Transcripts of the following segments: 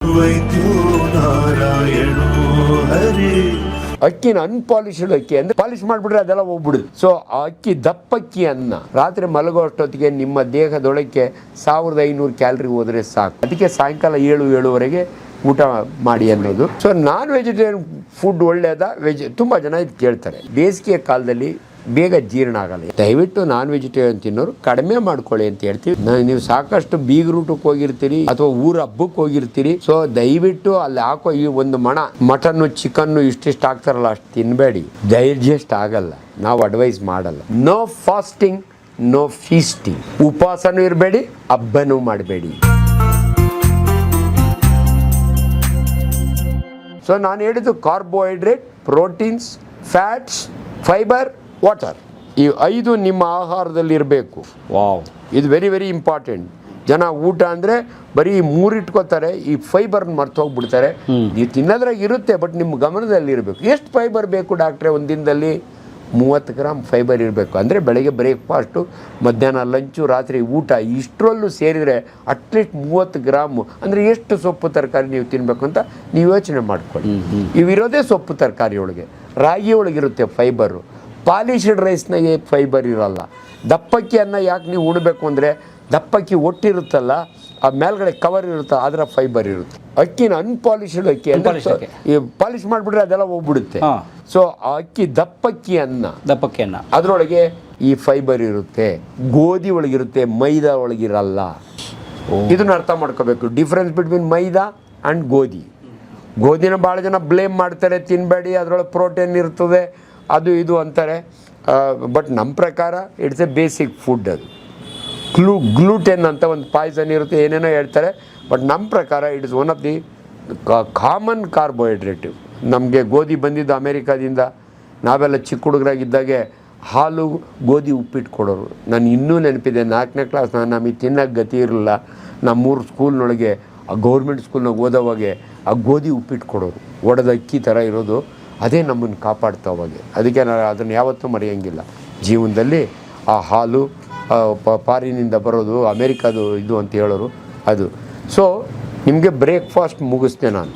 ವೈದ್ಯೋ ನಾರಾಯಣೋ ಹರಿ. ಅಕ್ಕಿನ ಅನ್ಪಾಲಿಶ್ಡ್ ಅಕ್ಕಿ ಅಂದ್ರೆ ಪಾಲಿಶ್ ಮಾಡಿಬಿಟ್ರೆ ಅದೆಲ್ಲ ಹೋಗ್ಬಿಡುದು. ಸೊ ಆ ಅಕ್ಕಿ ದಪ್ಪಕ್ಕಿ ಅನ್ನ ರಾತ್ರಿ ಮಲಗೋ ಅಷ್ಟೊತ್ತಿಗೆ ನಿಮ್ಮ ದೇಹದೊಳಕ್ಕೆ 1500 ಕ್ಯಾಲರಿ ಹೋದ್ರೆ ಸಾಕು. ಅದಕ್ಕೆ ಸಾಯಂಕಾಲ 7-7:30 ಊಟ ಮಾಡಿ ಅನ್ನೋದು. ಸೊ ನಾನ್ ವೆಜಿಟೇರಿಯನ್ ಫುಡ್ ಒಳ್ಳೆಯದ? ತುಂಬ ಜನ ಇದು ಕೇಳ್ತಾರೆ. ಬೇಸಿಗೆ ಕಾಲದಲ್ಲಿ ಬೇಗ ಜೀರ್ಣ ಆಗಲ್ಲ. ದಯವಿಟ್ಟು ನಾನ್ ವೆಜಿಟೇರಿಯನ್ ತಿನ್ನೋರು ಕಡಿಮೆ ಮಾಡ್ಕೊಳ್ಳಿ ಅಂತ ಹೇಳ್ತೀವಿ. ನೀವು ಸಾಕಷ್ಟು ಬೀಗ್ರೂಟಕ್ಕೆ ಹೋಗಿರ್ತೀರಿ ಅಥವಾ ಊರ ಹಬ್ಬಕ್ಕೆ ಹೋಗಿರ್ತೀರಿ. ಸೊ ದಯವಿಟ್ಟು ಅಲ್ಲಿ ಹಾಕೋ ಈ ಒಂದು ಮಟನ್ನು ಚಿಕನ್ನು ಇಷ್ಟಿಷ್ಟು ಹಾಕ್ತಾರಲ್ಲ ಅಷ್ಟು ತಿನ್ಬೇಡಿ. ಡೈಜೆಸ್ಟ್ ಆಗಲ್ಲ. ನಾವು ಅಡ್ವೈಸ್ ಮಾಡಲ್ಲ. No fasting, no feasting. ಉಪವಾಸನೂ ಇರಬೇಡಿ, ಹಬ್ಬನೂ ಮಾಡಬೇಡಿ. ಸೊ ನಾನು ಹೇಳಿದ್ದು carbohydrate, proteins, fats, fibre, water, ಈ 5 ನಿಮ್ಮ ಆಹಾರದಲ್ಲಿ ಇರಬೇಕು. ವಾವ್, ಇದು ವೆರಿ ವೆರಿ ಇಂಪಾರ್ಟೆಂಟ್. ಜನ ಊಟ ಅಂದರೆ ಬರೀ 3 ಇಟ್ಕೋತಾರೆ, ಈ ಫೈಬರ್ನ ಮರ್ತು ಹೋಗ್ಬಿಡ್ತಾರೆ. ನೀವು ತಿನ್ನೋದ್ರಾಗ ಇರುತ್ತೆ, ಬಟ್ ನಿಮ್ಮ ಗಮನದಲ್ಲಿ ಇರಬೇಕು. ಎಷ್ಟು ಫೈಬರ್ ಬೇಕು ಡಾಕ್ಟ್ರೆ? ಒಂದು ದಿನದಲ್ಲಿ 30 ಗ್ರಾಮ್ ಫೈಬರ್ ಇರಬೇಕು. ಅಂದರೆ ಬೆಳಗ್ಗೆ ಬ್ರೇಕ್ಫಾಸ್ಟು, ಮಧ್ಯಾಹ್ನ ಲಂಚು, ರಾತ್ರಿ ಊಟ ಇಷ್ಟರಲ್ಲೂ ಸೇರಿದರೆ ಅಟ್ಲೀಸ್ಟ್ 30 ಗ್ರಾಮು. ಅಂದರೆ ಎಷ್ಟು ಸೊಪ್ಪು ತರಕಾರಿ ನೀವು ತಿನ್ನಬೇಕು ಅಂತ ನೀವು ಯೋಚನೆ ಮಾಡ್ಕೊಳ್ಳಿ. ಇವಿರೋದೇ ಸೊಪ್ಪು ತರಕಾರಿ ಒಳಗೆ. ರಾಗಿ ಒಳಗಿರುತ್ತೆ ಫೈಬರು. ಪಾಲಿಶ್ಡ್ ರೈಸ್ನಾಗೆ ಫೈಬರ್ ಇರೋಲ್ಲ. ದಪ್ಪಕ್ಕಿ ಅನ್ನ ಯಾಕೆ ನೀವು ಉಣಬೇಕು ಅಂದರೆ ದಪ್ಪಕ್ಕಿ ಒಟ್ಟಿರುತ್ತಲ್ಲ, ಆ ಮೇಲ್ಗಡೆ ಕವರ್ ಇರುತ್ತೆ, ಅದರ ಫೈಬರ್ ಇರುತ್ತೆ. ಅಕ್ಕಿನ ಅನ್ಪಾಲಿಶ್ಡ್ ಅಕ್ಕಿ ಅಂದರೆ ಈ ಪಾಲಿಶ್ ಮಾಡಿಬಿಟ್ರೆ ಅದೆಲ್ಲ ಹೋಗ್ಬಿಡುತ್ತೆ. ಸೊ ಆ ಅಕ್ಕಿ ದಪ್ಪಕ್ಕಿ ಅನ್ನ ಅದರೊಳಗೆ ಈ ಫೈಬರ್ ಇರುತ್ತೆ. ಗೋಧಿ ಒಳಗಿರುತ್ತೆ, ಮೈದಾ ಒಳಗಿರಲ್ಲ. ಇದನ್ನ ಅರ್ಥ ಮಾಡ್ಕೋಬೇಕು. ಡಿಫ್ರೆನ್ಸ್ ಬಿಟ್ವೀನ್ ಮೈದಾ ಆ್ಯಂಡ್ ಗೋಧಿ. ಗೋಧಿನ ಭಾಳ ಜನ ಬ್ಲೇಮ್ ಮಾಡ್ತಾರೆ, ತಿನ್ನಬೇಡಿ ಅದರೊಳಗೆ ಪ್ರೋಟೀನ್ ಇರ್ತದೆ, ಅದು ಇದು ಅಂತಾರೆ. ಬಟ್ ನಮ್ಮ ಪ್ರಕಾರ ಇಟ್ಸ್ ಎ ಬೇಸಿಕ್ ಫುಡ್. ಅದು ಗ್ಲೂಟೆನ್ ಅಂತ ಒಂದು ಪಾಯ್ಸನ್ ಇರುತ್ತೆ, ಏನೇನೋ ಹೇಳ್ತಾರೆ. ಬಟ್ ನಮ್ಮ ಪ್ರಕಾರ it is one of the common ಕಾರ್ಬೋಹೈಡ್ರೇಟಿವ್. ನಮಗೆ ಗೋಧಿ ಬಂದಿದ್ದು ಅಮೇರಿಕಾದಿಂದ. ನಾವೆಲ್ಲ ಚಿಕ್ಕ ಹುಡುಗರಾಗಿದ್ದಾಗೆ ಹಾಲು ಗೋಧಿ ಉಪ್ಪಿಟ್ಟು ಕೊಡೋರು. ನಾನು ಇನ್ನೂ ನೆನಪಿದೆ, 4ನೇ ಕ್ಲಾಸ್ ನಮಗೆ ತಿನ್ನೋಕ್ಕೆ ಗತಿ ಇರಲಿಲ್ಲ. ನಮ್ಮೂರು ಸ್ಕೂಲ್ನೊಳಗೆ, ಆ ಗೌರ್ಮೆಂಟ್ ಸ್ಕೂಲ್ನಾಗ ಓದೋವಾಗೆ ಆ ಗೋಧಿ ಉಪ್ಪಿಟ್ಟು ಕೊಡೋರು. ಒಡೆದ ಅಕ್ಕಿ ಥರ ಇರೋದು. ಅದೇ ನಮ್ಮನ್ನು ಕಾಪಾಡ್ತಾ ಅವಾಗೆ. ಅದಕ್ಕೆ ನಾನು ಅದನ್ನು ಯಾವತ್ತೂ ಮರೆಯೋಂಗಿಲ್ಲ ಜೀವನದಲ್ಲಿ. ಆ ಹಾಲು ಫಾರಿನಿಂದ ಬರೋದು, ಅಮೇರಿಕಾದು ಇದು ಅಂತ ಹೇಳೋರು ಅದು. ಸೊ ನಿಮಗೆ ಬ್ರೇಕ್ಫಾಸ್ಟ್ ಮುಗಿಸ್ದೆ ನಾನು.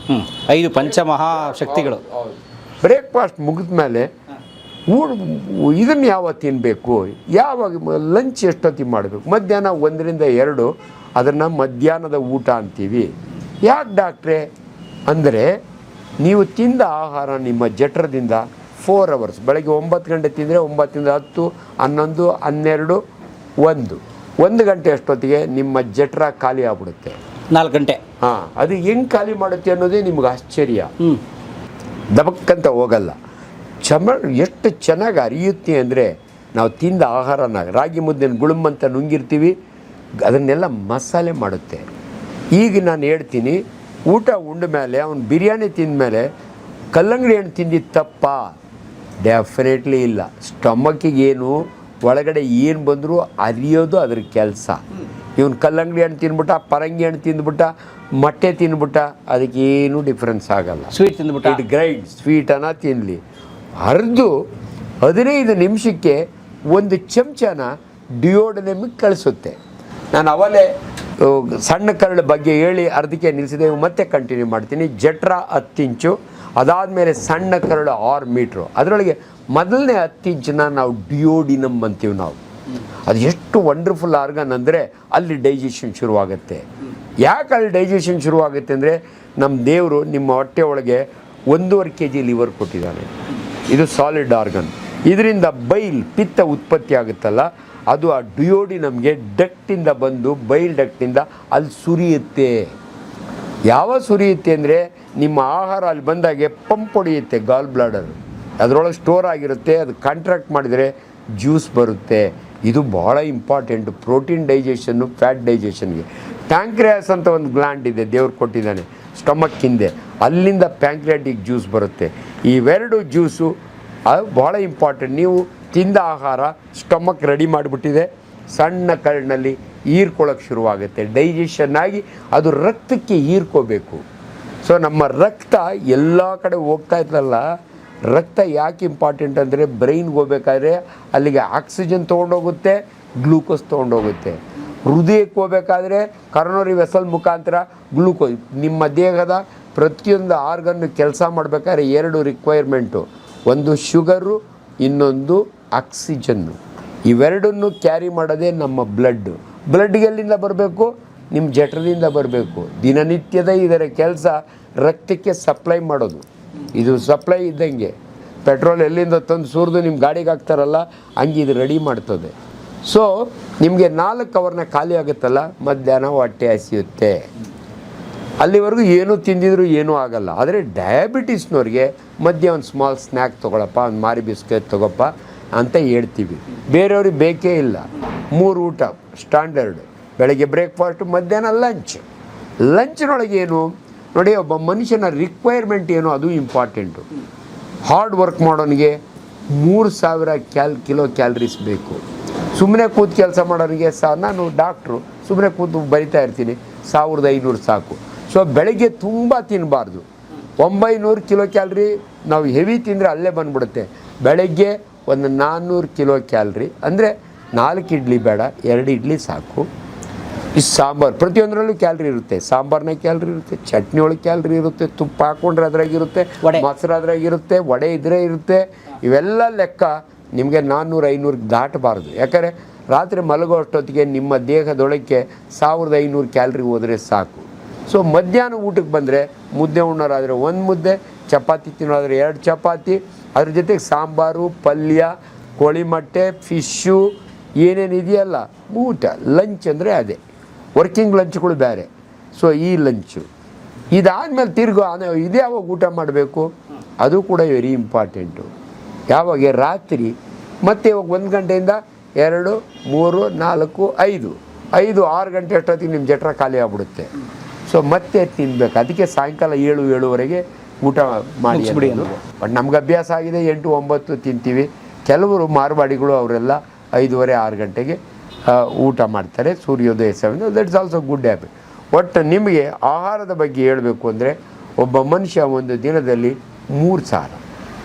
5 ಪಂಚಮಹಾಶಕ್ತಿಗಳು. ಬ್ರೇಕ್ಫಾಸ್ಟ್ ಮುಗಿದ ಮೇಲೆ ಇದನ್ನು ಯಾವತ್ತು ತಿನ್ನಬೇಕು, ಯಾವಾಗ ಲಂಚ್ ಎಷ್ಟೊತ್ತಿಗೆ ಮಾಡಬೇಕು? ಮಧ್ಯಾಹ್ನ 1ರಿಂದ 2 ಅದನ್ನು ಮಧ್ಯಾಹ್ನದ ಊಟ ಅಂತೀವಿ. ಯಾಕೆ ಡಾಕ್ಟ್ರೇ ಅಂದರೆ, ನೀವು ತಿಂದ ಆಹಾರ ನಿಮ್ಮ ಜಠರದಿಂದ 4 ಅವರ್ಸ್, ಬೆಳಗ್ಗೆ 9 ಗಂಟೆ ತಿಂದರೆ 9ರಿಂದ 10, 11, 12, 1 ಗಂಟೆ ಅಷ್ಟೊತ್ತಿಗೆ ನಿಮ್ಮ ಜಠರ ಖಾಲಿ ಆಗ್ಬಿಡುತ್ತೆ. 4 ಗಂಟೆ. ಅದು ಹೆಂಗೆ ಖಾಲಿ ಮಾಡುತ್ತೆ ಅನ್ನೋದೇ ನಿಮ್ಗೆ ಆಶ್ಚರ್ಯ. ದಬಕ್ಕಂತ ಹೋಗಲ್ಲ. ಎಷ್ಟು ಚೆನ್ನಾಗಿ ಅರಿಯುತ್ತೆ ಅಂದರೆ, ನಾವು ತಿಂದ ಆಹಾರನ ರಾಗಿ ಮುದ್ದೆನ ಗುಳುಮಂತ ನುಂಗಿರ್ತೀವಿ, ಅದನ್ನೆಲ್ಲ ಮಸಾಲೆ ಮಾಡುತ್ತೆ. ಈಗ ನಾನು ಹೇಳ್ತೀನಿ, ಊಟ ಉಂಡ ಮೇಲೆ ಅವ್ನು ಬಿರಿಯಾನಿ ತಿಂದ ಮೇಲೆ ಕಲ್ಲಂಗಡಿ ಹಣ್ಣು ತಿಂದಿದ್ದು ತಪ್ಪ? ಡೆಫಿನೆಟ್ಲಿ ಇಲ್ಲ. ಸ್ಟಮಕ್ಕಿಗೇನು ಒಳಗಡೆ ಏನು ಬಂದರೂ ಅರಿಯೋದು ಅದ್ರ ಕೆಲಸ. ಇವನು ಕಲ್ಲಂಗಡಿ ಹಣ್ಣು ತಿಂದ್ಬಿಟ್ಟ, ಪರಂಗಿ ಹಣ್ಣು ತಿಂದ್ಬಿಟ್ಟ, ಮೊಟ್ಟೆ ತಿಂದ್ಬಿಟ್ಟ, ಅದಕ್ಕೇನು ಡಿಫ್ರೆನ್ಸ್ ಆಗಲ್ಲ. ಸ್ವೀಟ್ ತಿಂದ್ಬಿಟ್ಟ, ಇಟ್ ಗ್ರೈಂಡ್ ಸ್ವೀಟನ್ನು ತಿನ್ನಲಿ. ಹರಿದು 15 ನಿಮಿಷಕ್ಕೆ 1 ಚಮಚನ ಡಿಯೋಡನಮಿಗೆ ಕಳಿಸುತ್ತೆ. ನಾನು ಅವಲೇ ಸಣ್ಣ ಕರಳು ಬಗ್ಗೆ ಹೇಳಿ ಅರ್ಧಕ್ಕೆ ನಿಲ್ಲಿಸಿದೆ. ಮತ್ತೆ ಕಂಟಿನ್ಯೂ ಮಾಡ್ತೀನಿ. ಜಠರ 10 ಇಂಚು, ಅದಾದಮೇಲೆ ಸಣ್ಣ ಕರಳು 6 ಮೀಟ್ರು. ಅದರೊಳಗೆ ಮೊದಲನೇ 10 ಇಂಚನ್ನ ನಾವು ಡಿಯೋಡಿನಮ್ ಅಂತೀವಿ ನಾವು. ಅದು ಎಷ್ಟು ವಂಡರ್ಫುಲ್ ಆರ್ಗನ್ ಅಂದರೆ ಅಲ್ಲಿ ಡೈಜೆಷನ್ ಶುರುವಾಗುತ್ತೆ. ಯಾಕೆ ಅಲ್ಲಿ ಡೈಜೆಷನ್ ಶುರುವಾಗುತ್ತೆ ಅಂದರೆ, ನಮ್ಮ ದೇವರು ನಿಮ್ಮ ಹೊಟ್ಟೆ ಒಳಗೆ 1.5 kg ಲಿವರ್ ಕೊಟ್ಟಿದ್ದಾನೆ. ಇದು ಸಾಲಿಡ್ ಆರ್ಗನ್. ಇದರಿಂದ ಬೈಲ್ ಪಿತ್ತ ಉತ್ಪತ್ತಿ ಆಗುತ್ತಲ್ಲ, ಅದು ಆ ಡಿಯೋಡಿನಮ್ಗೆ ಡಕ್ಟಿಂದ ಬಂದು ಬೈಲ್ ಡಕ್ಟಿಂದ ಅಲ್ಲಿ ಸುರಿಯುತ್ತೆ. ಯಾವ ಸುರಿಯುತ್ತೆ ಅಂದರೆ, ನಿಮ್ಮ ಆಹಾರ ಅಲ್ಲಿ ಬಂದಾಗೆ ಪಂಪ್ ಹೊಡೆಯುತ್ತೆ ಗಾಲ್ ಬ್ಲಾಡರ್. ಅದರೊಳಗೆ ಸ್ಟೋರ್ ಆಗಿರುತ್ತೆ. ಅದು ಕಾಂಟ್ರಾಕ್ಟ್ ಮಾಡಿದರೆ ಜ್ಯೂಸ್ ಬರುತ್ತೆ. ಇದು ಭಾಳ ಇಂಪಾರ್ಟೆಂಟು ಪ್ರೋಟೀನ್ ಡೈಜೆಷನ್ನು, ಫ್ಯಾಟ್ ಡೈಜೆಷನ್ಗೆ. ಪ್ಯಾಂಕ್ರಿಯಾಸ್ ಅಂತ ಒಂದು ಗ್ಲ್ಯಾಂಡ್ ಇದೆ, ದೇವ್ರು ಕೊಟ್ಟಿದ್ದಾನೆ ಸ್ಟಮಕ್ ಹಿಂದೆ. ಅಲ್ಲಿಂದ ಪ್ಯಾಂಕ್ರಿಯಾಟಿಕ್ ಜ್ಯೂಸ್ ಬರುತ್ತೆ. ಇವೆರಡು ಜ್ಯೂಸು ಅದು ಭಾಳ ಇಂಪಾರ್ಟೆಂಟ್. ನೀವು ತಿಂದ ಆಹಾರ ಸ್ಟಮಕ್ ರೆಡಿ ಮಾಡಿಬಿಟ್ಟಿದೆ, ಸಣ್ಣ ಕರಳಿನಲ್ಲಿ ಹೀರ್ಕೊಳ್ಳೋಕ್ಕೆ ಶುರುವಾಗುತ್ತೆ. ಡೈಜೆಷನ್ ಆಗಿ ಅದು ರಕ್ತಕ್ಕೆ ಹೀರ್ಕೋಬೇಕು. ಸೊ ನಮ್ಮ ರಕ್ತ ಎಲ್ಲ ಕಡೆ ಹೋಗ್ತಾ ಇತ್ತಲ್ಲ, ರಕ್ತ ಯಾಕೆ ಇಂಪಾರ್ಟೆಂಟ್ ಅಂದರೆ, ಬ್ರೈನ್ಗೆ ಹೋಗ್ಬೇಕಾದ್ರೆ ಅಲ್ಲಿಗೆ ಆಕ್ಸಿಜನ್ ತೊಗೊಂಡೋಗುತ್ತೆ, ಗ್ಲೂಕೋಸ್ ತೊಗೊಂಡೋಗುತ್ತೆ. ಹೃದಯಕ್ಕೆ ಹೋಗಬೇಕಾದ್ರೆ ಕರೋನರಿ ವೆಸಲ್ ಮುಖಾಂತರ ಗ್ಲೂಕೋಸ್. ನಿಮ್ಮ ದೇಹದ ಪ್ರತಿಯೊಂದು ಆರ್ಗನ್ನು ಕೆಲಸ ಮಾಡಬೇಕಾದ್ರೆ 2 ರಿಕ್ವೈರ್ಮೆಂಟು, ಒಂದು ಶುಗರು, ಇನ್ನೊಂದು ಆಕ್ಸಿಜನ್ನು. ಇವೆರಡನ್ನು ಕ್ಯಾರಿ ಮಾಡೋದೇ ನಮ್ಮ ಬ್ಲಡ್ಗೆ ಎಲ್ಲಿಂದ ಬರಬೇಕು? ನಿಮ್ಮ ಜಠರದಿಂದ ಬರಬೇಕು. ದಿನನಿತ್ಯದ ಇದರ ಕೆಲಸ ರಕ್ತಕ್ಕೆ ಸಪ್ಲೈ ಮಾಡೋದು. ಇದು ಸಪ್ಲೈ ಇದ್ದಂಗೆ ಪೆಟ್ರೋಲ್ ಎಲ್ಲಿಂದ ತಂದು ಸುರಿದು ನಿಮ್ಮ ಗಾಡಿಗೆ ಹಾಕ್ತಾರಲ್ಲ, ಹಂಗೆ ಇದು ರೆಡಿ ಮಾಡ್ತದೆ. ಸೊ ನಿಮಗೆ 4 ಅವರ್ನ ಖಾಲಿ ಆಗುತ್ತಲ್ಲ, ಮಧ್ಯಾಹ್ನ ಹೊಟ್ಟೆ ಹಸಿಯುತ್ತೆ. ಅಲ್ಲಿವರೆಗೂ ಏನೂ ತಿಂದಿದ್ರು ಏನೂ ಆಗಲ್ಲ. ಆದರೆ ಡಯಾಬಿಟಿಸ್ನವ್ರಿಗೆ ಮಧ್ಯ ಒಂದು ಸ್ಮಾಲ್ ಸ್ನ್ಯಾಕ್ ತೊಗೊಳಪ್ಪ, ಒಂದು ಮಾರಿ ಬಿಸ್ಕೆಟ್ ತೊಗೊಪ್ಪ ಅಂತ ಹೇಳ್ತೀವಿ. ಬೇರೆಯವ್ರಿಗೆ ಬೇಕೇ ಇಲ್ಲ. 3 ಊಟ ಸ್ಟ್ಯಾಂಡರ್ಡ್. ಬೆಳಗ್ಗೆ ಬ್ರೇಕ್ಫಾಸ್ಟು, ಮಧ್ಯಾಹ್ನ ಲಂಚ್ನೊಳಗೆ ಏನು ನೋಡಿ, ಒಬ್ಬ ಮನುಷ್ಯನ ರಿಕ್ವೈರ್ಮೆಂಟ್ ಏನು ಅದು ಇಂಪಾರ್ಟೆಂಟು. ಹಾರ್ಡ್ ವರ್ಕ್ ಮಾಡೋನಿಗೆ 3000 ಕಿಲೋ ಕ್ಯಾಲರೀಸ್ ಬೇಕು. ಸುಮ್ಮನೆ ಕೂತು ಕೆಲಸ ಮಾಡೋನಿಗೆ ನಾನು ಡಾಕ್ಟ್ರು, ಸುಮ್ಮನೆ ಕೂತು ಬರಿತಾ ಇರ್ತೀನಿ, 1500 ಸಾಕು. ಸೊ ಬೆಳಗ್ಗೆ ತುಂಬ ತಿನ್ನಬಾರ್ದು. 900 ಕಿಲೋ ಕ್ಯಾಲ್ರಿ ನಾವು ಹೆವಿ ತಿಂದರೆ ಅಲ್ಲೇ ಬಂದುಬಿಡುತ್ತೆ. ಬೆಳಗ್ಗೆ ಒಂದು 400 ಕಿಲೋ ಕ್ಯಾಲ್ರಿ, ಅಂದರೆ 4 ಇಡ್ಲಿ ಬೇಡ, 2 ಇಡ್ಲಿ ಸಾಕು. ಇಷ್ಟು ಸಾಂಬಾರು, ಪ್ರತಿಯೊಂದರಲ್ಲೂ ಕ್ಯಾಲ್ರಿ ಇರುತ್ತೆ. ಸಾಂಬಾರ್ನಾಗ ಕ್ಯಾಲ್ರಿ ಇರುತ್ತೆ, ಚಟ್ನಿ ಒಳಗೆ ಕ್ಯಾಲ್ರಿ ಇರುತ್ತೆ, ತುಪ್ಪ ಹಾಕ್ಕೊಂಡ್ರೆ ಅದ್ರಾಗಿರುತ್ತೆ, ಮೊಸರು ಅದ್ರಾಗಿರುತ್ತೆ, ವಡೆ ಇದ್ರೆ ಇರುತ್ತೆ. ಇವೆಲ್ಲ ಲೆಕ್ಕ ನಿಮಗೆ 400-500 ದಾಟಬಾರ್ದು. ಯಾಕಂದರೆ ರಾತ್ರಿ ಮಲಗೋ ಅಷ್ಟೊತ್ತಿಗೆ ನಿಮ್ಮ ದೇಹದೊಳಕ್ಕೆ 1500 ಕ್ಯಾಲ್ರಿ ಹೋದರೆ ಸಾಕು. ಸೊ ಮಧ್ಯಾಹ್ನ ಊಟಕ್ಕೆ ಬಂದರೆ ಮುದ್ದೆ ಉಣ್ಣೋರಾದರೆ 1 ಮುದ್ದೆ, ಚಪಾತಿ ತಿನ್ನೋರಾದರೆ 2 ಚಪಾತಿ, ಅದ್ರ ಜೊತೆಗೆ ಸಾಂಬಾರು, ಪಲ್ಯ, ಕೋಳಿ ಮೊಟ್ಟೆ, ಫಿಶ್ಶು, ಏನೇನು ಇದೆಯಲ್ಲ ಊಟ. ಲಂಚ್ ಅಂದರೆ ಅದೇ. ವರ್ಕಿಂಗ್ ಲಂಚ್ಗಳು ಬೇರೆ. ಸೊ ಈ ಲಂಚು ಇದಾದಮೇಲೆ ತಿರ್ಗೋ ಇದೇ ಯಾವಾಗ ಊಟ ಮಾಡಬೇಕು ಅದು ಕೂಡ ವೆರಿ ಇಂಪಾರ್ಟೆಂಟು. ಯಾವಾಗ? ರಾತ್ರಿ. ಮತ್ತು ಇವಾಗ 1 ಗಂಟೆಯಿಂದ 2, 3, 4, 5, 6 ಗಂಟೆ ಅಷ್ಟೊತ್ತಿಗೆ ನಿಮ್ಮ ಜಠರ ಖಾಲಿ ಆಗ್ಬಿಡುತ್ತೆ. ಸೊ ಮತ್ತೆ ತಿನ್ನಬೇಕು. ಅದಕ್ಕೆ ಸಾಯಂಕಾಲ 7-7:30 ಊಟ ಮಾಡಿ. ಬಟ್ ನಮ್ಗೆ ಅಭ್ಯಾಸ ಆಗಿದೆ 8-9 ತಿಂತೀವಿ. ಕೆಲವರು ಮಾರ್ವಾಡಿಗಳು ಅವರೆಲ್ಲ 5:30-6 ಗಂಟೆಗೆ ಊಟ ಮಾಡ್ತಾರೆ, ಸೂರ್ಯೋದಯ ಸಮಯ. That's also good habit. ಒಟ್ಟು ನಿಮಗೆ ಆಹಾರದ ಬಗ್ಗೆ ಹೇಳಬೇಕು ಅಂದರೆ, ಒಬ್ಬ ಮನುಷ್ಯ ಒಂದು ದಿನದಲ್ಲಿ 3 ಸಾರ.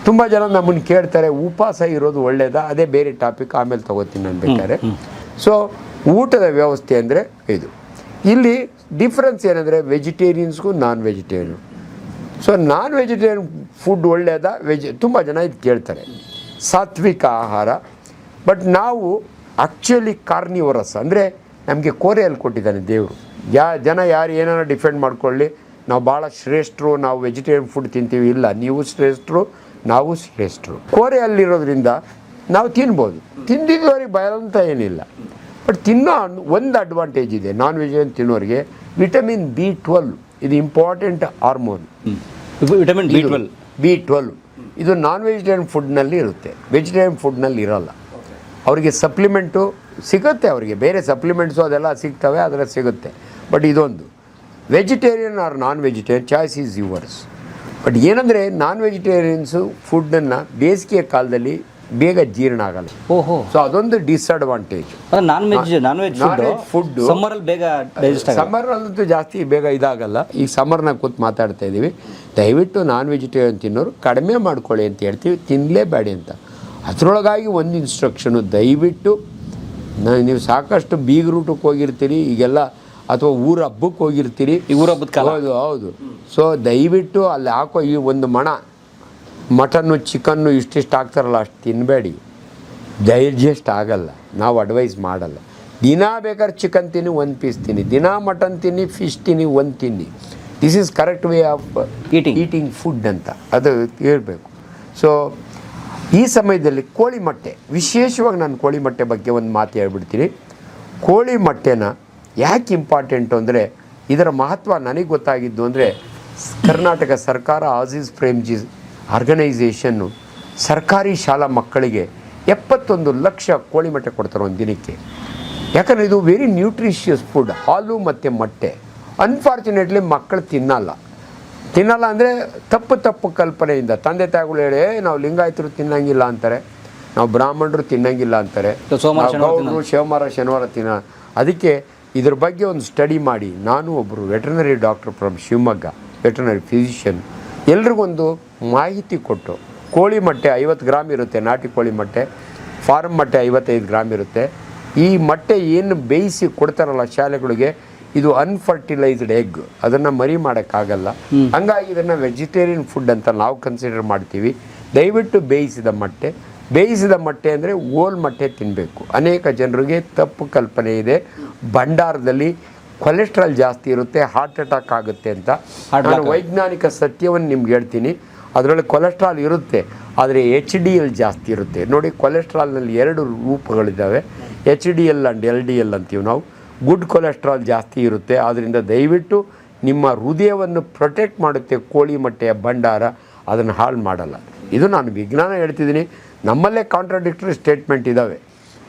ತುಂಬ ಜನ ನಮ್ಮನ್ನು ಕೇಳ್ತಾರೆ ಉಪವಾಸ ಇರೋದು ಒಳ್ಳೆಯದಾ? ಅದೇ ಬೇರೆ ಟಾಪಿಕ್, ಆಮೇಲೆ ತೊಗೋತೀನಿ ನಾನು ಬೇಕಾದ್ರೆ. ಸೊ ಊಟದ ವ್ಯವಸ್ಥೆ ಅಂದರೆ ಇದು. ಇಲ್ಲಿ ಡಿಫ್ರೆನ್ಸ್ ಏನಂದರೆ ವೆಜಿಟೇರಿಯನ್ಸ್ಗೂ non vegetarian. So non vegetarian food ಒಳ್ಳೆಯದಾ? ತುಂಬ ಜನ ಇದು ಕೇಳ್ತಾರೆ. ಸಾತ್ವಿಕ ಆಹಾರ. ಬಟ್ ನಾವು ಆ್ಯಕ್ಚುಲಿ ಕಾರ್ನಿವರಸ್, ಅಂದರೆ ನಮಗೆ ಕೋರೆಯಲ್ಲಿ ಕೊಟ್ಟಿದ್ದಾನೆ ದೇವರು. ಜನ ಯಾರು ಏನಾರು ಡಿಫೆಂಡ್ ಮಾಡ್ಕೊಳ್ಳಿ, ನಾವು ಭಾಳ ಶ್ರೇಷ್ಠರು, ನಾವು ವೆಜಿಟೇರಿಯನ್ ಫುಡ್ ತಿಂತೀವಿ. ಇಲ್ಲ, ನೀವು ಶ್ರೇಷ್ಠರು, ನಾವು ಶ್ರೇಷ್ಠರು. ಕೋರೆಯಲ್ಲಿರೋದ್ರಿಂದ ನಾವು ತಿನ್ಬೋದು. ತಿಂದಿದ್ದವ್ರಿಗೆ ಭಯ ಅಂತ ಏನಿಲ್ಲ. ಬಟ್ ತಿನ್ನೋ ಒಂದು ಅಡ್ವಾಂಟೇಜ್ ಇದೆ ನಾನ್ ವೆಜಿಟೇರಿಯನ್ ತಿನ್ನೋರಿಗೆ, ವಿಟಮಿನ್ B12. ಇದು ಇಂಪಾರ್ಟೆಂಟ್ ಹಾರ್ಮೋನ್. ವಿಟಮಿನ್ B12 ಇದು ನಾನ್ ವೆಜಿಟೇರಿಯನ್ ಫುಡ್ನಲ್ಲಿ ಇರುತ್ತೆ, ವೆಜಿಟೇರಿಯನ್ ಫುಡ್ನಲ್ಲಿ ಇರೋಲ್ಲ. ಅವರಿಗೆ ಸಪ್ಲಿಮೆಂಟು ಸಿಗುತ್ತೆ, ಅವರಿಗೆ ಬೇರೆ ಸಪ್ಲಿಮೆಂಟ್ಸು ಅದೆಲ್ಲ ಸಿಗ್ತವೆ, ಅದರಲ್ಲಿ ಸಿಗುತ್ತೆ. ಬಟ್ ಇದೊಂದು vegetarian or non vegetarian, choice is yours. But ಏನಂದರೆ ನಾನ್ ವೆಜಿಟೇರಿಯನ್ಸು ಫುಡ್ಡನ್ನು ಬೇಸಿಗೆ ಕಾಲದಲ್ಲಿ ಬೇಗ ಜೀರ್ಣ ಆಗಲ್ಲ. ಓಹೋ. ಸೊ ಅದೊಂದು ಡಿಸ್ಅಡ್ವಾಂಟೇಜ್. ನಾನ್ ವೆಜ್ ಫುಡ್ ಸಮ್ಮರಲ್ಲಿ ಬೇಗ ಡೈಜೆಸ್ಟ್ ಆಗಲ್ಲ. ಸಮ್ಮರ್ನಲ್ಲಂತೂ ಜಾಸ್ತಿ ಬೇಗ ಇದಾಗಲ್ಲ. ಈಗ ಸಮ್ಮರ್ನಾಗ ಕೂತು ಮಾತಾಡ್ತಾ ಇದ್ದೀವಿ. ದಯವಿಟ್ಟು ನಾನ್ ವೆಜಿಟೇರಿಯನ್ ತಿನ್ನೋರು ಕಡಿಮೆ ಮಾಡ್ಕೊಳ್ಳಿ ಅಂತ ಹೇಳ್ತೀವಿ, ತಿನ್ನಲೇಬೇಡಿ ಅಂತ. ಅದರೊಳಗಾಗಿ ಒಂದು ಇನ್ಸ್ಟ್ರಕ್ಷನು, ದಯವಿಟ್ಟು ನೀವು ಸಾಕಷ್ಟು ಬೀಗ್ರೂಟಕ್ಕೆ ಹೋಗಿರ್ತೀರಿ ಈಗೆಲ್ಲ, ಅಥವಾ ಊರ ಹಬ್ಬಕ್ಕೆ ಹೋಗಿರ್ತೀರಿ. ಈ ಊರ ಹಬ್ಬದ ಕಾಲ. ಹೌದು. ಸೊ ದಯವಿಟ್ಟು ಅಲ್ಲಿ ಹಾಕೋ ಈ ಒಂದು ಮಟನ್ನು, ಚಿಕನ್ನು ಇಷ್ಟಿಷ್ಟು ಹಾಕ್ತಾರಲ್ಲ, ಅಷ್ಟು ತಿನ್ನಬೇಡಿ. ಡೈಜೆಸ್ಟ್ ಆಗಲ್ಲ. ನಾವು ಅಡ್ವೈಸ್ ಮಾಡಲ್ಲ. ದಿನ ಬೇಕಾದ್ರೆ ಚಿಕನ್ ತಿನ್ನಿ 1 ಪೀಸ್ ತಿನ್ನಿ, ದಿನ ಮಟನ್ ತಿನ್ನಿ, ಫಿಶ್ ತಿನ್ನಿ 1 ತಿನ್ನಿ. This is correct way of eating food ಅಂತ ಅದು ಹೇಳ್ಬೇಕು. ಸೊ ಈ ಸಮಯದಲ್ಲಿ ಕೋಳಿ ಮೊಟ್ಟೆ, ವಿಶೇಷವಾಗಿ ನಾನು ಕೋಳಿ ಮೊಟ್ಟೆ ಬಗ್ಗೆ ಒಂದು ಮಾತು ಹೇಳ್ಬಿಡ್ತೀನಿ. ಕೋಳಿ ಮೊಟ್ಟೆನ ಯಾಕೆ ಇಂಪಾರ್ಟೆಂಟು ಅಂದರೆ, ಇದರ ಮಹತ್ವ ನನಗೆ ಗೊತ್ತಾಗಿದ್ದು ಅಂದರೆ, ಕರ್ನಾಟಕ ಸರ್ಕಾರ ಆಜೀಸ್ ಪ್ರೇಮ್ಜಿ ಆರ್ಗನೈಸೇಷನ್ನು ಸರ್ಕಾರಿ ಶಾಲಾ ಮಕ್ಕಳಿಗೆ 71 ಲಕ್ಷ ಕೋಳಿ ಮೊಟ್ಟೆ ಕೊಡ್ತಾರೆ ಒಂದು ದಿನಕ್ಕೆ. ಯಾಕಂದರೆ ಇದು ವೆರಿ ನ್ಯೂಟ್ರಿಷಿಯಸ್ ಫುಡ್, ಹಾಲು ಮತ್ತು ಮೊಟ್ಟೆ. ಅನ್ಫಾರ್ಚುನೇಟ್ಲಿ ಮಕ್ಕಳು ತಿನ್ನಲ್ಲ ಅಂದರೆ ತಪ್ಪು ಕಲ್ಪನೆಯಿಂದ ತಂದೆ ತಾಯಿಗಳು ಹೇಳಿ ನಾವು ಲಿಂಗಾಯತರು ತಿನ್ನಂಗಿಲ್ಲ ಅಂತಾರೆ, ನಾವು ಬ್ರಾಹ್ಮಣರು ತಿನ್ನಂಗಿಲ್ಲ ಅಂತಾರೆ, ಗೌಡರು ಶನಿವಾರ ತಿನ್ನ. ಅದಕ್ಕೆ ಇದ್ರ ಬಗ್ಗೆ ಒಂದು ಸ್ಟಡಿ ಮಾಡಿ, ನಾನು ಒಬ್ಬರು veterinary doctor from Shivamogga, veterinary physician, ಎಲ್ರಿಗೊಂದು ಮಾಹಿತಿ ಕೊಟ್ಟು, ಕೋಳಿ ಮೊಟ್ಟೆ 50 ಗ್ರಾಮ್ ಇರುತ್ತೆ, ನಾಟಿ ಕೋಳಿ ಮೊಟ್ಟೆ. ಫಾರ್ಮ್ ಮೊಟ್ಟೆ 55 ಗ್ರಾಮ್ ಇರುತ್ತೆ. ಈ ಮೊಟ್ಟೆ ಏನು ಬೇಯಿಸಿ ಕೊಡ್ತಾರಲ್ಲ ಶಾಲೆಗಳಿಗೆ, ಇದು ಅನ್ಫರ್ಟಿಲೈಸ್ಡ್ ಎಗ್, ಅದನ್ನು ಮರಿ ಮಾಡೋಕ್ಕಾಗಲ್ಲ. ಹಂಗಾಗಿ ಇದನ್ನು ವೆಜಿಟೇರಿಯನ್ ಫುಡ್ ಅಂತ ನಾವು ಕನ್ಸಿಡರ್ ಮಾಡ್ತೀವಿ. ದಯವಿಟ್ಟು ಬೇಯಿಸಿದ ಮೊಟ್ಟೆ ಅಂದರೆ ಓಲ್ ಮೊಟ್ಟೆ ತಿನ್ನಬೇಕು. ಅನೇಕ ಜನರಿಗೆ ತಪ್ಪು ಕಲ್ಪನೆ ಇದೆ, ಭಂಡಾರದಲ್ಲಿ ಕೊಲೆಸ್ಟ್ರಾಲ್ ಜಾಸ್ತಿ ಇರುತ್ತೆ, ಹಾರ್ಟ್ ಅಟ್ಯಾಕ್ ಆಗುತ್ತೆ ಅಂತ. ನಾನು ವೈಜ್ಞಾನಿಕ ಸತ್ಯವನ್ನು ನಿಮ್ಗೆ ಹೇಳ್ತೀನಿ. ಅದರಲ್ಲಿ ಕೊಲೆಸ್ಟ್ರಾಲ್ ಇರುತ್ತೆ, ಆದರೆ HDL ಜಾಸ್ತಿ ಇರುತ್ತೆ. ನೋಡಿ, ಕೊಲೆಸ್ಟ್ರಾಲ್ನಲ್ಲಿ 2 ರೂಪಗಳಿದ್ದಾವೆ, HDL ಆ್ಯಂಡ್ LDL ಅಂತೀವಿ ನಾವು. ಗುಡ್ ಕೊಲೆಸ್ಟ್ರಾಲ್ ಜಾಸ್ತಿ ಇರುತ್ತೆ. ಆದ್ದರಿಂದ ದಯವಿಟ್ಟು ನಿಮ್ಮ ಹೃದಯವನ್ನು ಪ್ರೊಟೆಕ್ಟ್ ಮಾಡುತ್ತೆ ಕೋಳಿ ಮೊಟ್ಟೆಯ ಭಂಡಾರ, ಅದನ್ನು ಹಾಳು ಮಾಡಲ್ಲ. ಇದು ನಾನು ವಿಜ್ಞಾನ ಹೇಳ್ತಿದ್ದೀನಿ. ನಮ್ಮಲ್ಲೇ ಕಾಂಟ್ರಾಡಿಕ್ಟರಿ ಸ್ಟೇಟ್ಮೆಂಟ್ ಇದ್ದಾವೆ.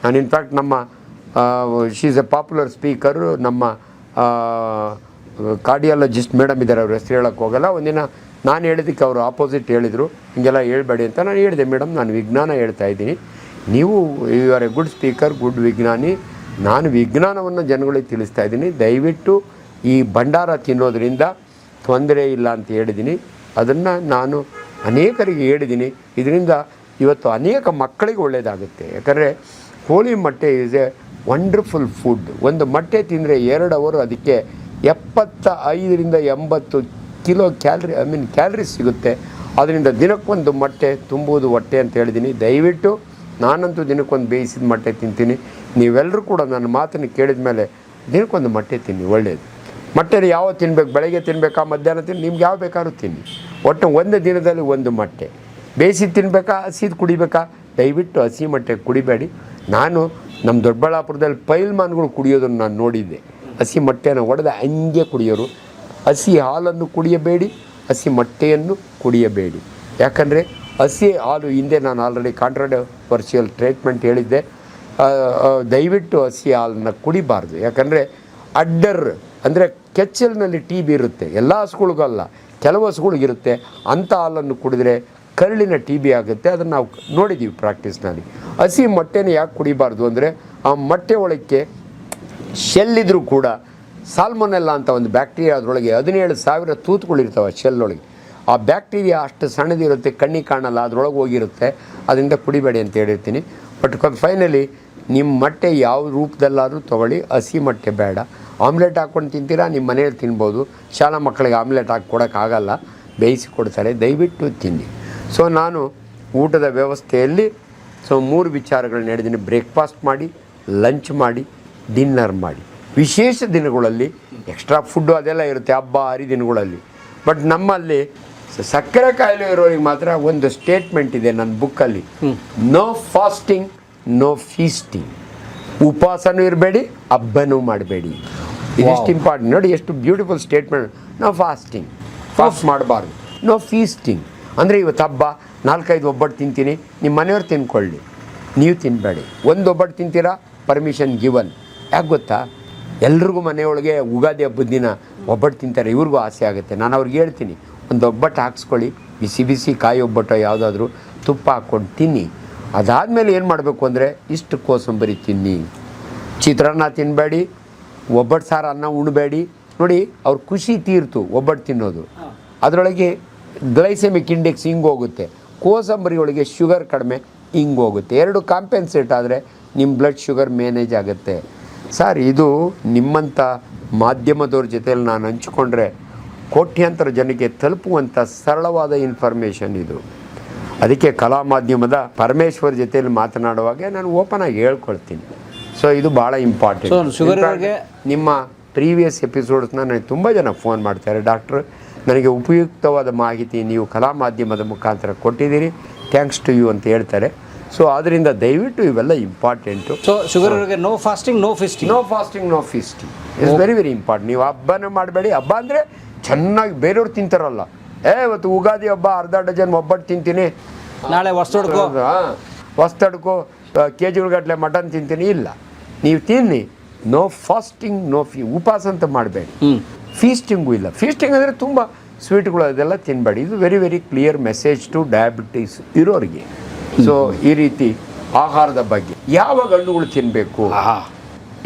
ನಾನು ಇನ್ಫ್ಯಾಕ್ಟ್ ನಮ್ಮ she is A popular speaker, ನಮ್ಮ ಕಾರ್ಡಿಯಾಲಜಿಸ್ಟ್ ಮೇಡಮ್ ಇದ್ದಾರೆ, ಅವ್ರ ಹೆಸರು ಹೇಳೋಕ್ಕೆ ಹೋಗಲ್ಲ. ಒಂದಿನ ನಾನು ಹೇಳಿದ್ದಕ್ಕೆ ಅವರು ಆಪೋಸಿಟ್ ಹೇಳಿದರು, ಹಿಂಗೆಲ್ಲ ಹೇಳ್ಬೇಡಿ ಅಂತ. ನಾನು ಹೇಳಿದೆ, ಮೇಡಮ್ ನಾನು ವಿಜ್ಞಾನ ಹೇಳ್ತಾ ಇದ್ದೀನಿ, ನೀವು you are a good speaker, good ವಿಜ್ಞಾನಿ, ನಾನು ವಿಜ್ಞಾನವನ್ನು ಜನಗಳಿಗೆ ತಿಳಿಸ್ತಾ ಇದ್ದೀನಿ. ದಯವಿಟ್ಟು ಈ ಭಂಡಾರ ತಿನ್ನೋದ್ರಿಂದ ತೊಂದರೆ ಇಲ್ಲ ಅಂತ ಹೇಳಿದ್ದೀನಿ. ಅದನ್ನು ನಾನು ಅನೇಕರಿಗೆ ಹೇಳಿದ್ದೀನಿ. ಇದರಿಂದ ಇವತ್ತು ಅನೇಕ ಮಕ್ಕಳಿಗೆ ಒಳ್ಳೆಯದಾಗುತ್ತೆ. ಯಾಕಂದರೆ ಕೋಳಿ ಮೊಟ್ಟೆ ಈಸ್ ಎ ವಂಡರ್ಫುಲ್ ಫುಡ್. ಒಂದು ಮೊಟ್ಟೆ ತಿಂದರೆ 2 ಅವರ್ ಅದಕ್ಕೆ 75ರಿಂದ 80 ಕಿಲೋ ಕ್ಯಾಲರೀಸ್ ಸಿಗುತ್ತೆ. ಅದರಿಂದ ದಿನಕ್ಕೊಂದು ಮೊಟ್ಟೆ ತುಂಬುವುದು ಹೊಟ್ಟೆ ಅಂತ ಹೇಳಿದ್ದೀನಿ. ದಯವಿಟ್ಟು ನಾನಂತೂ ದಿನಕ್ಕೊಂದು ಬೇಯಿಸಿದ ಮೊಟ್ಟೆ ತಿಂತೀನಿ. ನೀವೆಲ್ಲರೂ ಕೂಡ ನನ್ನ ಮಾತನ್ನು ಕೇಳಿದ ಮೇಲೆ ದಿನಕ್ಕೊಂದು ಮೊಟ್ಟೆ ತಿನ್ನಿ, ಒಳ್ಳೆಯದು. ಮೊಟ್ಟೆನ ಯಾವಾಗ ತಿನ್ನಬೇಕು, ಬೆಳಗ್ಗೆ ತಿನ್ನಬೇಕಾ, ಮಧ್ಯಾಹ್ನ ನಿಮ್ಗೆ ಯಾವ ಬೇಕಾದ್ರೂ ತಿನ್ನಿ. ಒಟ್ಟು ಒಂದು ದಿನದಲ್ಲಿ 1 ಮೊಟ್ಟೆ. ಬೇಯಿಸಿದ್ದು ತಿನ್ನಬೇಕಾ, ಹಸಿದು ಕುಡಿಬೇಕಾ? ದಯವಿಟ್ಟು ಹಸಿ ಮೊಟ್ಟೆ ಕುಡಿಬೇಡಿ. ನಾನು ನಮ್ಮ ದೊಡ್ಡಬಳ್ಳಾಪುರದಲ್ಲಿ ಪೈಲ್ಮಾನ್ಗಳು ಕುಡಿಯೋದನ್ನು ನಾನು ನೋಡಿದ್ದೆ. ಹಸಿ ಮೊಟ್ಟೆನ ಒಡೆದ ಹಂಗೆ ಕುಡಿಯೋರು. ಹಸಿ ಹಾಲನ್ನು ಕುಡಿಯಬೇಡಿ, ಹಸಿ ಮೊಟ್ಟೆಯನ್ನು ಕುಡಿಯಬೇಡಿ. ಯಾಕಂದರೆ ಹಸಿ ಹಾಲು ಹಿಂದೆ ನಾನು ಆಲ್ರೆಡಿ ಕಾಂಟ್ರವರ್ಷಿಯಲ್ ಟ್ರೀಟ್ಮೆಂಟ್ ಹೇಳಿದ್ದೆ. ದಯವಿಟ್ಟು ಹಸಿ ಹಾಲನ್ನು ಕುಡಿಬಾರ್ದು. ಯಾಕಂದರೆ ಅಡ್ಡರ್ ಅಂದರೆ ಕೆಚ್ಚಲಿನಲ್ಲಿ TB ಇರುತ್ತೆ. ಎಲ್ಲ ಹಸುಗಳಿಗಲ್ಲ, ಕೆಲವು ಹಸುಗಳಿಗಿರುತ್ತೆ. ಅಂಥ ಹಾಲನ್ನು ಕುಡಿದ್ರೆ ಕರುಳಿನ TB ಆಗುತ್ತೆ. ಅದನ್ನು ನಾವು ನೋಡಿದ್ದೀವಿ ಪ್ರಾಕ್ಟೀಸ್ನಲ್ಲಿ. ಹಸಿ ಮೊಟ್ಟೆನ ಯಾಕೆ ಕುಡಿಬಾರ್ದು ಅಂದರೆ, ಆ ಮೊಟ್ಟೆ ಒಳಕ್ಕೆ ಶೆಲ್ಲಿದ್ರೂ ಕೂಡ ಸಾಲ್ಮೊನೆಲ್ಲಾ ಅಂತ ಒಂದು ಬ್ಯಾಕ್ಟೀರಿಯಾ ಅದರೊಳಗೆ 17,000 ತೂತುಗಳಿರ್ತವೆ ಶೆಲ್ಲೊಳಗೆ. ಆ ಬ್ಯಾಕ್ಟೀರಿಯಾ ಅಷ್ಟು ಸಣ್ಣದಿರುತ್ತೆ, ಕಣ್ಣಿಗೆ ಕಾಣಲ್ಲ, ಅದರೊಳಗೆ ಹೋಗಿರುತ್ತೆ. ಅದರಿಂದ ಕುಡಿಬೇಡಿ ಅಂತ ಹೇಳಿರ್ತೀನಿ. ಬಟ್ ಫೈನಲಿ ನಿಮ್ಮ ಮೊಟ್ಟೆ ಯಾವ ರೂಪದಲ್ಲಾದರೂ ತೊಗೊಳ್ಳಿ, ಹಸಿ ಮೊಟ್ಟೆ ಬೇಡ. ಆಮ್ಲೆಟ್ ಹಾಕ್ಕೊಂಡು ತಿಂತೀರಾ, ನಿಮ್ಮ ಮನೇಲಿ ತಿನ್ಬೋದು. ಶಾಲಾ ಮಕ್ಕಳಿಗೆ ಆಮ್ಲೆಟ್ ಹಾಕಿ ಕೊಡೋಕ್ಕಾಗಲ್ಲ, ಬೇಯಿಸಿ ಕೊಡ್ತಾರೆ. ದಯವಿಟ್ಟು ತಿನ್ನಿ. ಸೊ ನಾನು ಊಟದ ವ್ಯವಸ್ಥೆಯಲ್ಲಿ 3 ವಿಚಾರಗಳನ್ನ ಹೇಳಿದ್ದೀನಿ. ಬ್ರೇಕ್ಫಾಸ್ಟ್ ಮಾಡಿ, ಲಂಚ್ ಮಾಡಿ, ಡಿನ್ನರ್ ಮಾಡಿ. ವಿಶೇಷ ದಿನಗಳಲ್ಲಿ ಎಕ್ಸ್ಟ್ರಾ ಫುಡ್ಡು ಅದೆಲ್ಲ ಇರುತ್ತೆ, ಹಬ್ಬ ಹರಿದಿನಗಳಲ್ಲಿ. ಬಟ್ ನಮ್ಮಲ್ಲಿ ಸಕ್ಕರೆ ಕಾಯಿಲೆ ಇರೋರಿಗೆ ಮಾತ್ರ ಒಂದು ಸ್ಟೇಟ್ಮೆಂಟ್ ಇದೆ ನನ್ನ ಬುಕ್ಕಲ್ಲಿ, ನೋ ಫಾಸ್ಟಿಂಗ್, ನೋ ಫೀಸ್ಟಿಂಗ್. ಉಪವಾಸನೂ ಇರಬೇಡಿ, ಹಬ್ಬನೂ ಮಾಡಬೇಡಿ. ಇದಿಷ್ಟು ಇಂಪಾರ್ಟೆಂಟ್. ನೋಡಿ ಎಷ್ಟು ಬ್ಯೂಟಿಫುಲ್ ಸ್ಟೇಟ್ಮೆಂಟ್. ನೋ ಫಾಸ್ಟ್ ಮಾಡಬಾರ್ದು, ನೋ ಫೀಸ್ಟಿಂಗ್. ಅಂದರೆ ಇವತ್ತು ಹಬ್ಬ 4-5 ಒಬ್ಬಟ್ಟು ತಿಂತೀನಿ, ನಿಮ್ಮ ಮನೆಯವ್ರು ತಿನ್ಕೊಳ್ಳಿ, ನೀವು ತಿನ್ನಬೇಡಿ. 1 ಒಬ್ಬಟ್ಟು ತಿಂತೀರಾ, ಪರ್ಮಿಷನ್ ಗಿವನ್. ಯಾಕೆ ಗೊತ್ತಾ, ಎಲ್ರಿಗೂ ಮನೆಯೊಳಗೆ ಉಗಾದಿ ಹಬ್ಬದ ದಿನ ಒಬ್ಬಟ್ಟು ತಿಂತಾರೆ, ಇವ್ರಿಗೂ ಆಸೆ ಆಗುತ್ತೆ. ನಾನು ಅವ್ರಿಗೆ ಹೇಳ್ತೀನಿ, ಒಂದು ಒಬ್ಬಟ್ಟು ಹಾಕ್ಸ್ಕೊಳ್ಳಿ, ಬಿಸಿ ಕಾಯಿ ಒಬ್ಬಟ್ಟು ಯಾವುದಾದ್ರೂ ತುಪ್ಪ ಹಾಕ್ಕೊಂಡು ತಿನ್ನಿ. ಅದಾದಮೇಲೆ ಏನು ಮಾಡಬೇಕು ಅಂದರೆ, ಇಷ್ಟು ಕೋಸಂಬರಿ ತಿನ್ನಿ, ಚಿತ್ರಾನ್ನ ತಿನ್ನಬೇಡಿ, ಒಬ್ಬಟ್ಟು ಸಾರು ಅನ್ನ ಉಣಬೇಡಿ. ನೋಡಿ, ಅವ್ರ ಖುಷಿ ತೀರ್ತು ಒಬ್ಬಟ್ಟು ತಿನ್ನೋದು. ಅದರೊಳಗೆ ಗ್ಲೈಸೆಮಿಕ್ ಇಂಡೆಕ್ಸ್ ಹಿಂಗೋಗುತ್ತೆ, ಕೋಸಂಬರಿ ಒಳಗೆ ಶುಗರ್ ಕಡಿಮೆ ಹಿಂಗೋಗುತ್ತೆ. 2 ಕಾಂಪೆನ್ಸೇಟ್ ಆದರೆ ನಿಮ್ಮ ಬ್ಲಡ್ ಶುಗರ್ ಮ್ಯಾನೇಜ್ ಆಗುತ್ತೆ. ಸರ್, ಇದು ನಿಮ್ಮಂಥ ಮಾಧ್ಯಮದವ್ರ ಜೊತೆಯಲ್ಲಿ ನಾನು ಹಂಚಿಕೊಂಡ್ರೆ ಕೋಟ್ಯಾಂತರ ಜನಕ್ಕೆ ತಲುಪುವಂಥ ಸರಳವಾದ ಇನ್ಫಾರ್ಮೇಷನ್ ಇದು. ಅದಕ್ಕೆ ಕಲಾ ಮಾಧ್ಯಮದ ಪರಮೇಶ್ವರ್ ಜೊತೆಯಲ್ಲಿ ಮಾತನಾಡುವಾಗ ನಾನು ಓಪನ್ ಆಗಿ ಹೇಳ್ಕೊಳ್ತೀನಿ. ಸೊ ಇದು ಭಾಳ ಇಂಪಾರ್ಟೆಂಟ್. ನಿಮ್ಮ ಪ್ರೀವಿಯಸ್ ಎಪಿಸೋಡ್ಸ್ನ ನನಗೆ ತುಂಬ ಜನ ಫೋನ್ ಮಾಡ್ತಾರೆ, ಡಾಕ್ಟ್ರ್ ನನಗೆ ಉಪಯುಕ್ತವಾದ ಮಾಹಿತಿ ನೀವು ಕಲಾ ಮಾಧ್ಯಮದ ಮುಖಾಂತರ ಕೊಟ್ಟಿದ್ದೀರಿ, ಥ್ಯಾಂಕ್ಸ್ ಟು ಯು ಅಂತ ಹೇಳ್ತಾರೆ. ಸೊ ಆದ್ದರಿಂದ ದಯವಿಟ್ಟು ಇವೆಲ್ಲ ಇಂಪಾರ್ಟೆಂಟು. ಸೊ ಶುಗರ್ಗೆ no fasting, no feasting. No fasting, no feasting is very very important. ನೀವು ಹಬ್ಬನ ಮಾಡಬೇಡಿ. ಹಬ್ಬ ಅಂದರೆ ಚೆನ್ನಾಗಿ ಬೇರೆಯವ್ರು ತಿಂತಾರಲ್ಲ, ಇವತ್ತು ಉಗಾದಿ ಹಬ್ಬ ಅರ್ಧ ಡಜನ್ ಒಬ್ಬಟ್ಟು ತಿಂತೀನಿ, ನಾಳೆ ಹೊಸ್ತಡ್ಕೋ KGಗಟ್ಟಲೆ ಮಟನ್ ತಿಂತೀನಿ. ಇಲ್ಲ, ನೀವು ತಿನ್ನಿ. ನೋ ಫಾಸ್ಟಿಂಗ್, ನೋ ಉಪವಾಸ ಅಂತ ಮಾಡಬೇಡಿ. ಫೀಸ್ಟಿಂಗು ಇಲ್ಲ. ಫೀಸ್ಟಿಂಗ್ ಅಂದರೆ ತುಂಬ ಸ್ವೀಟ್ಗಳು ಅದೆಲ್ಲ ತಿನ್ನಬೇಡಿ. ಇದು very very clear message to diabetes ಇರೋರಿಗೆ. ಸೊ ಈ ರೀತಿ ಆಹಾರದ ಬಗ್ಗೆ ಯಾವ ಹಣ್ಣುಗಳು ತಿನ್ನಬೇಕು,